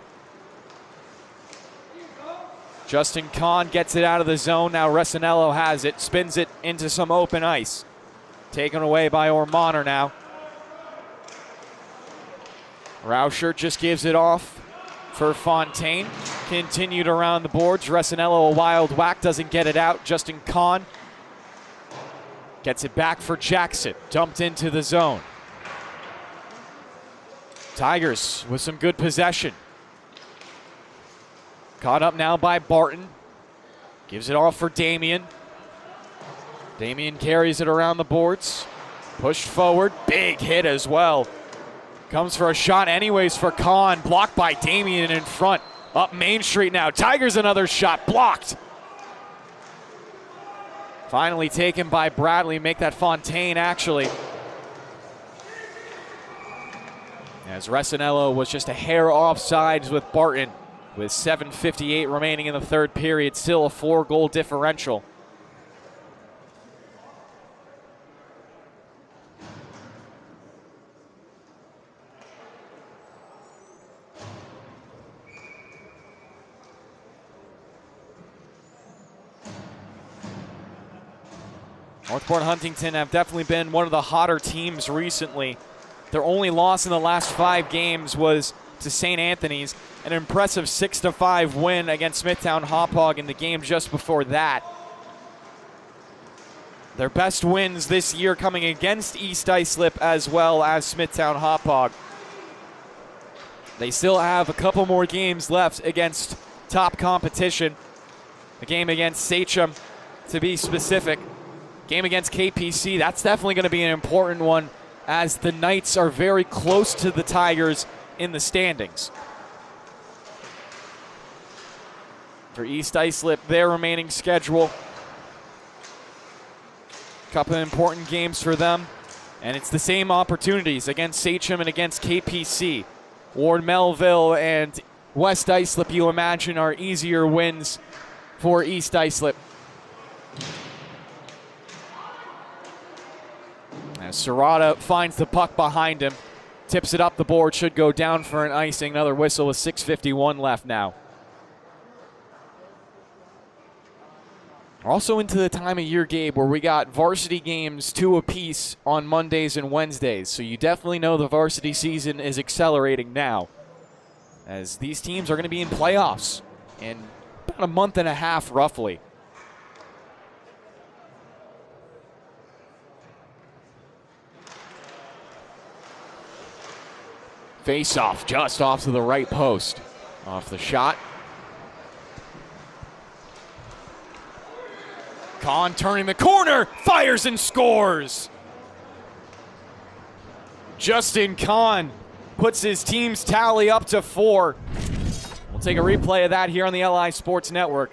Justin Kahn gets it out of the zone. Now Rasanello has it, spins it into some open ice. Taken away by Ormaner now. Rauscher just gives it off for Fontaine. continued around the boards. Resinello, a wild whack, doesn't get it out. Justin Kahn gets it back for Jackson. Dumped into the zone. Tigers with some good possession. Caught up now by Barton. Gives it off for Damien. Damien carries it around the boards. Pushed forward. Big hit as well. Comes for a shot anyways for Kahn. Blocked by Damien in front. Up Main Street now. Tigers another shot. Blocked. Finally taken by Bradley. Make that Fontaine actually. As Resinello was just a hair offsides with Barton. With 7:58 remaining in the third period. Still a 4-goal differential. Northport Huntington have definitely been one of the hotter teams recently. Their only loss in the last 5 games was to St. Anthony's, an impressive 6-5 win against Smithtown Hauppauge in the game just before that. Their best wins this year coming against East Islip as well as Smithtown Hauppauge. They still have a couple more games left against top competition. A game against SCHSHL, to be specific. Game against KPC, that's definitely going to be an important one as the Knights are very close to the Tigers in the standings. For East Islip, their remaining schedule. A couple of important games for them. And it's the same opportunities against SCHSHL and against KPC. Ward Melville and West Islip, you imagine, are easier wins for East Islip. As Serrata finds the puck behind him, tips it up the board, should go down for an icing. Another whistle with 6:51 left now. We're also into the time of year, Gabe, where we got varsity games 2 apiece on Mondays and Wednesdays. So you definitely know the varsity season is accelerating now, as these teams are going to be in playoffs in about a month and a half roughly. Face off just off to the right post. Off the shot. Kahn turning the corner, fires and scores. Justin Kahn puts his team's tally up to 4. We'll take a replay of that here on the LI Sports Network.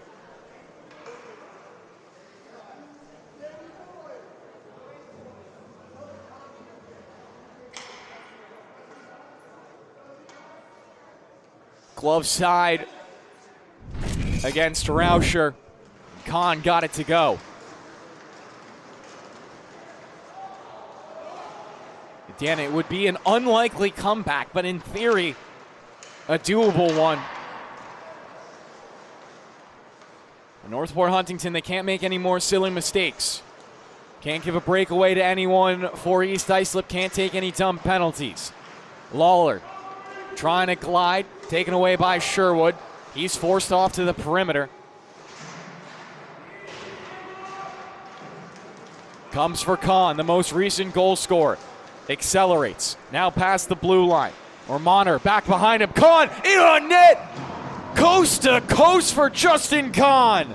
Glove side against Rauscher. Kahn got it to go. Again, it would be an unlikely comeback, but in theory, a doable one. Northport Huntington, they can't make any more silly mistakes. Can't give a breakaway to anyone for East Islip. Can't take any dumb penalties. Lawler trying to glide, taken away by Sherwood. He's forced off to the perimeter. Comes for Kahn, the most recent goal scorer. Accelerates, now past the blue line. Ormaner back behind him. Kahn in on net! Coast to coast for Justin Kahn.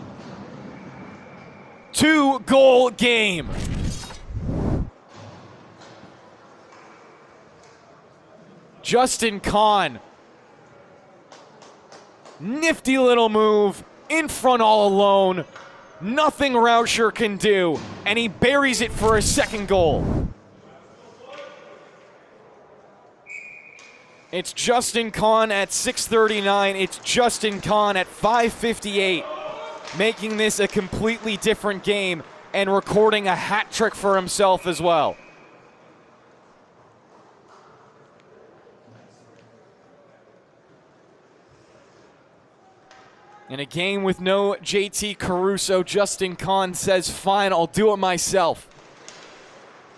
2-goal game. Justin Kahn. Nifty little move. In front all alone. Nothing Rauscher can do. And he buries it for a second goal. It's Justin Kahn at 6:39. It's Justin Kahn at 5:58. Making this a completely different game and recording a hat trick for himself as well. In a game with no JT Caruso, Justin Kahn says, fine, I'll do it myself.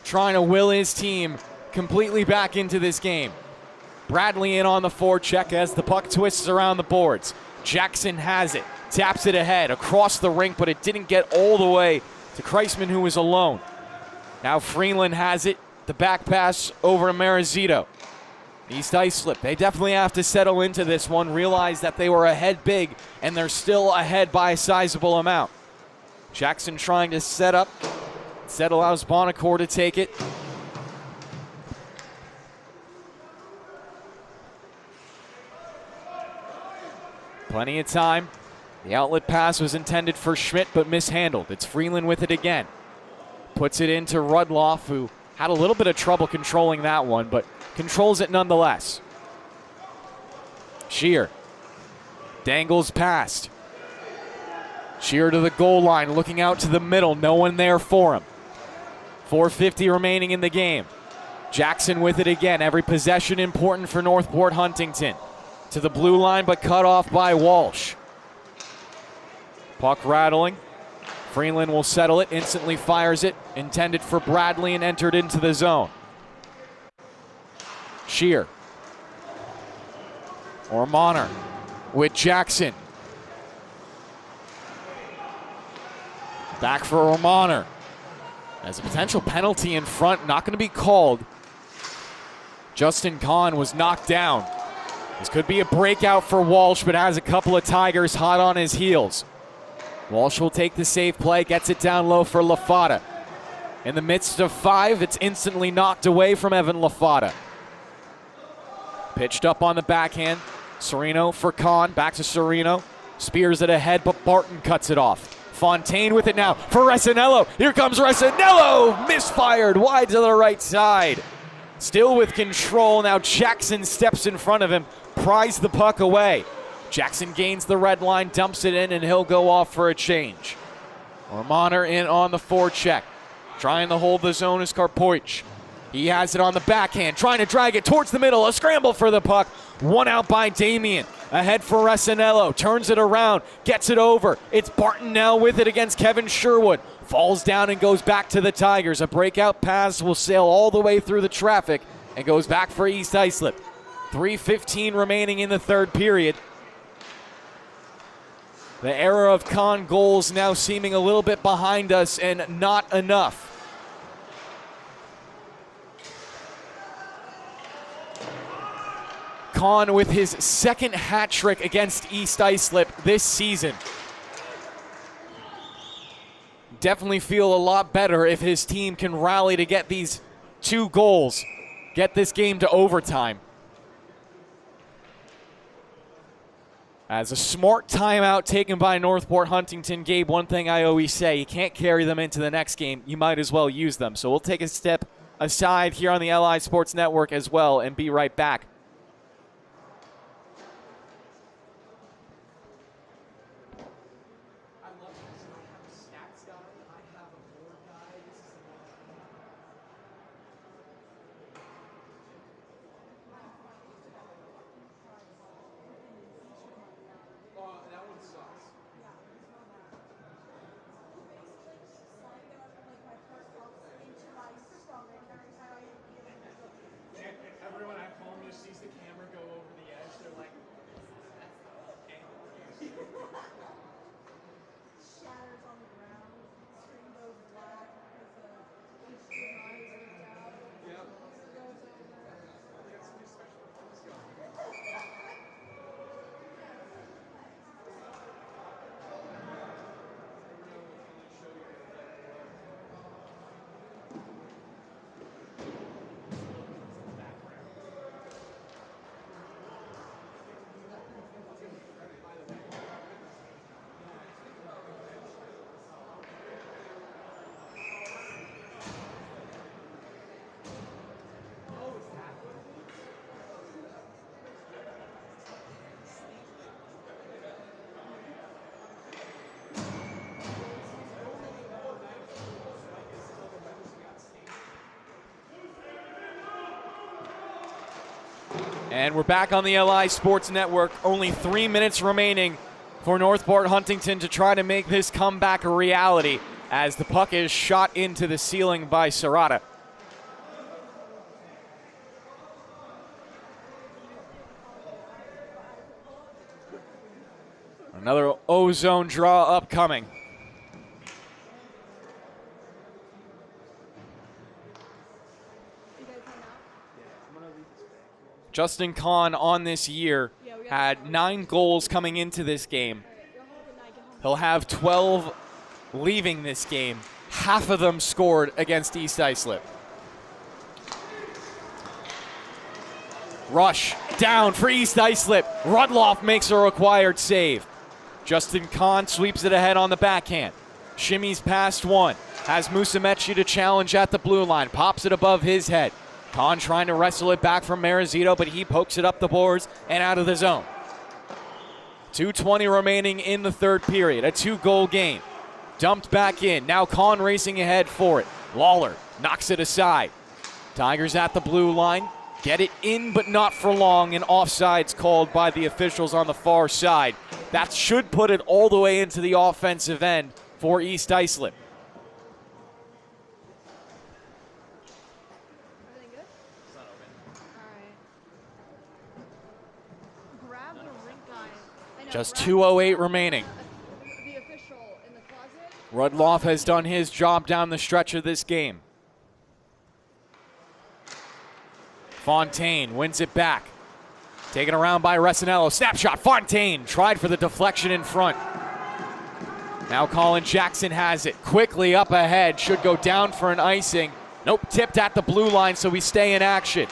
Trying to will his team completely back into this game. Bradley in on the forecheck as the puck twists around the boards. Jackson has it, taps it ahead, across the rink, but it didn't get all the way to Kreisman, who was alone. Now Freeland has it, the back pass over to Marizito. East Islip, they definitely have to settle into this one, realize that they were ahead big, and they're still ahead by a sizable amount. Jackson trying to set up. Instead allows Bonacore to take it. Plenty of time. The outlet pass was intended for Schmidt, but mishandled. It's Freeland with it again. Puts it into Rudloff, who had a little bit of trouble controlling that one, but controls it nonetheless. Shear dangles past. Shear to the goal line, looking out to the middle. No one there for him. 4:50 remaining in the game. Jackson with it again. Every possession important for Northport Huntington. To the blue line, but cut off by Walsh. Puck rattling. Freeland will settle it, instantly fires it. Intended for Bradley and entered into the zone. Shear. Ormaner with Jackson. Back for Ormaner. As a potential penalty in front, not going to be called. Justin Kahn was knocked down. This could be a breakout for Walsh, but has a couple of Tigers hot on his heels. Walsh will take the save play, gets it down low for Lafata. In the midst of 5, it's instantly knocked away from Evan Lafata. Pitched up on the backhand. Sereno for Kahn, back to Sereno. Spears it ahead, but Barton cuts it off. Fontaine with it now for Resinello. Here comes Resinello, misfired wide to the right side. Still with control, now Jackson steps in front of him, pries the puck away. Jackson gains the red line, dumps it in, and he'll go off for a change. Ormaner in on the forecheck. Trying to hold the zone is Karpoich. He has it on the backhand, trying to drag it towards the middle. A scramble for the puck. One out by Damien. Ahead for Resinello. Turns it around, gets it over. It's Barton now with it against Kevin Sherwood. Falls down and goes back to the Tigers. A breakout pass will sail all the way through the traffic and goes back for East Islip. 3:15 remaining in the third period. The era of Kahn goals now seeming a little bit behind us and not enough. Kahn with his second hat trick against East Islip this season. Definitely feel a lot better if his team can rally to get these 2 goals, get this game to overtime. As a smart timeout taken by Northport Huntington. Gabe, one thing I always say, you can't carry them into the next game. You might as well use them. So we'll take a step aside here on the LI Sports Network as well and be right back. Everyone at home just sees the camera go over the edge. They're like, Shatters on the ground, screen goes black because the HDMI is ripped out. yep. Goes over. And we're back on the LI Sports Network. Only 3 minutes remaining for Northport Huntington to try to make this comeback a reality as the puck is shot into the ceiling by Serrata. Another O-zone draw upcoming. Justin Kahn on this year had 9 goals coming into this game. He'll have 12 leaving this game. Half of them scored against East Islip. Rush down for East Islip. Rudloff makes a required save. Justin Kahn sweeps it ahead on the backhand. Shimmies past one. Has Musamechi to challenge at the blue line. Pops it above his head. Kahn trying to wrestle it back from Marizito, but he pokes it up the boards and out of the zone. 2:20 remaining in the third period. A 2-goal game. Dumped back in. Now Kahn racing ahead for it. Lawler knocks it aside. Tigers at the blue line. Get it in, but not for long. And offsides called by the officials on the far side. That should put it all the way into the offensive end for East Islip. Everything good? All right. Grab the rink guy. I know, Just grab 2:08 remaining. The official in the closet. Rudloff has done his job down the stretch of this game. Fontaine wins it back. Taken around by Resinello. Snapshot. Fontaine tried for the deflection in front. Now Colin Jackson has it. Quickly up ahead. Should go down for an icing. Nope, tipped at the blue line, so we stay in action.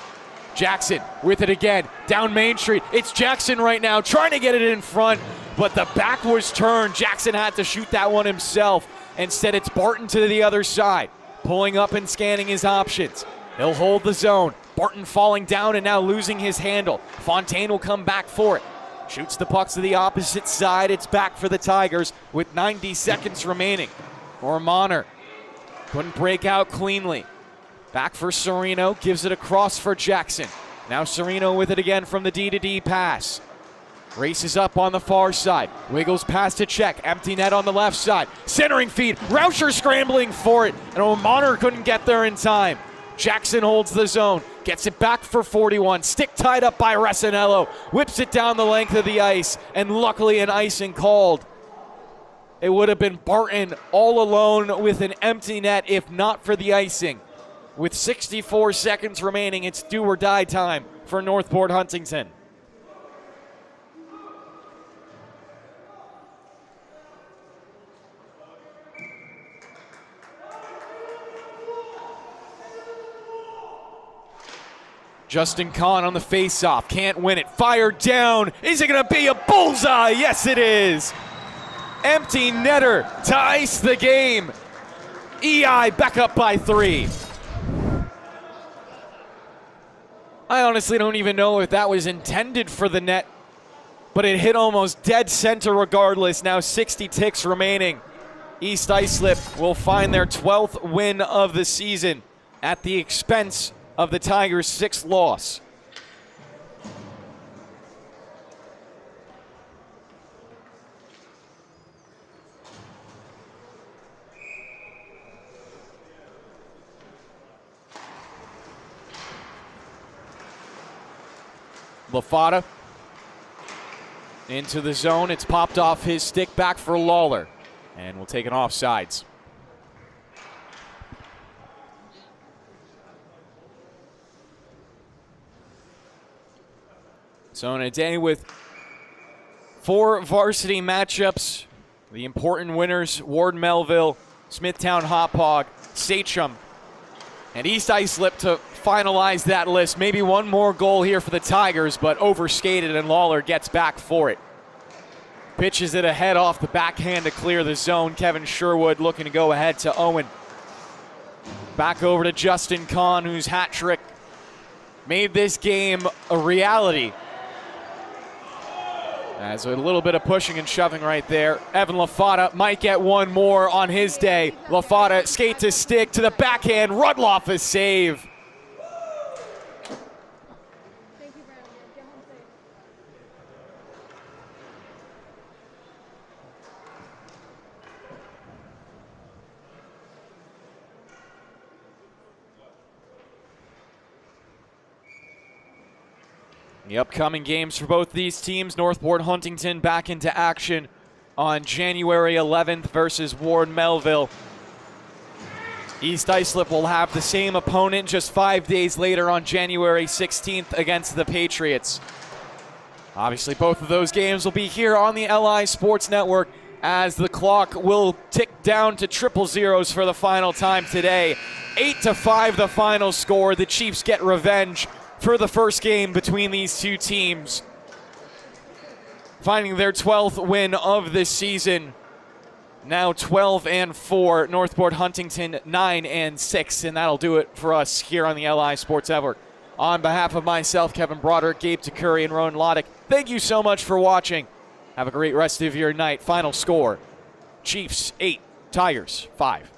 Jackson with it again. Down Main Street. It's Jackson right now trying to get it in front, but the back was turned. Jackson had to shoot that one himself. Instead, it's Barton to the other side. Pulling up and scanning his options. He'll hold the zone. Barton falling down and now losing his handle. Fontaine will come back for it. Shoots the puck to the opposite side. It's back for the Tigers with 90 seconds remaining. Ormaner couldn't break out cleanly. Back for Sereno. Gives it across for Jackson. Now Sereno with it again from the D-to-D pass. Races up on the far side. Wiggles past to check. Empty net on the left side. Centering feed. Rauscher scrambling for it. And Ormaner couldn't get there in time. Jackson holds the zone. Gets it back for 41. Stick tied up by Resinello. Whips it down the length of the ice. And luckily an icing called. It would have been Barton all alone with an empty net if not for the icing. With 64 seconds remaining, it's do or die time for Northport Huntington. Justin Kahn on the faceoff. Can't win it. Fired down. Is it going to be a bullseye? Yes, it is. Empty netter to ice the game. EI back up by 3. I honestly don't even know if that was intended for the net, but it hit almost dead center regardless. Now 60 ticks remaining. East Islip will find their 12th win of the season at the expense of the Tigers' 6th loss. Lafata into the zone. It's popped off his stick, back for Lawler. And we'll take an offsides. So in a day with 4 varsity matchups, the important winners, Ward Melville, Smithtown Hauppauge, Sachem, and East Islip to finalize that list. Maybe one more goal here for the Tigers, but overskated and Lawler gets back for it. Pitches it ahead off the backhand to clear the zone. Kevin Sherwood looking to go ahead to Owen. Back over to Justin Kahn, whose hat trick made this game a reality. As a little bit of pushing and shoving right there. Evan Lafata might get one more on his day. Lafata skates his stick to the backhand. Rudloff a save. Thank you, Brandon. Get home safe. The upcoming games for both these teams, Northport Huntington back into action on January 11th versus Ward Melville. East Islip will have the same opponent just 5 days later on January 16th against the Patriots. Obviously, both of those games will be here on the LI Sports Network as the clock will tick down to triple zeros for the final time today. 8-5 the final score. The Chiefs get revenge for the first game between these two teams, finding their 12th win of this season. Now 12-4, Northport Huntington 9-6, and that'll do it for us here on the LI Sports Network. On behalf of myself, Kevin Broderick, Gabe Takuri, and Rowan Loddick, thank you so much for watching. Have a great rest of your night. Final score, Chiefs 8, Tigers 5.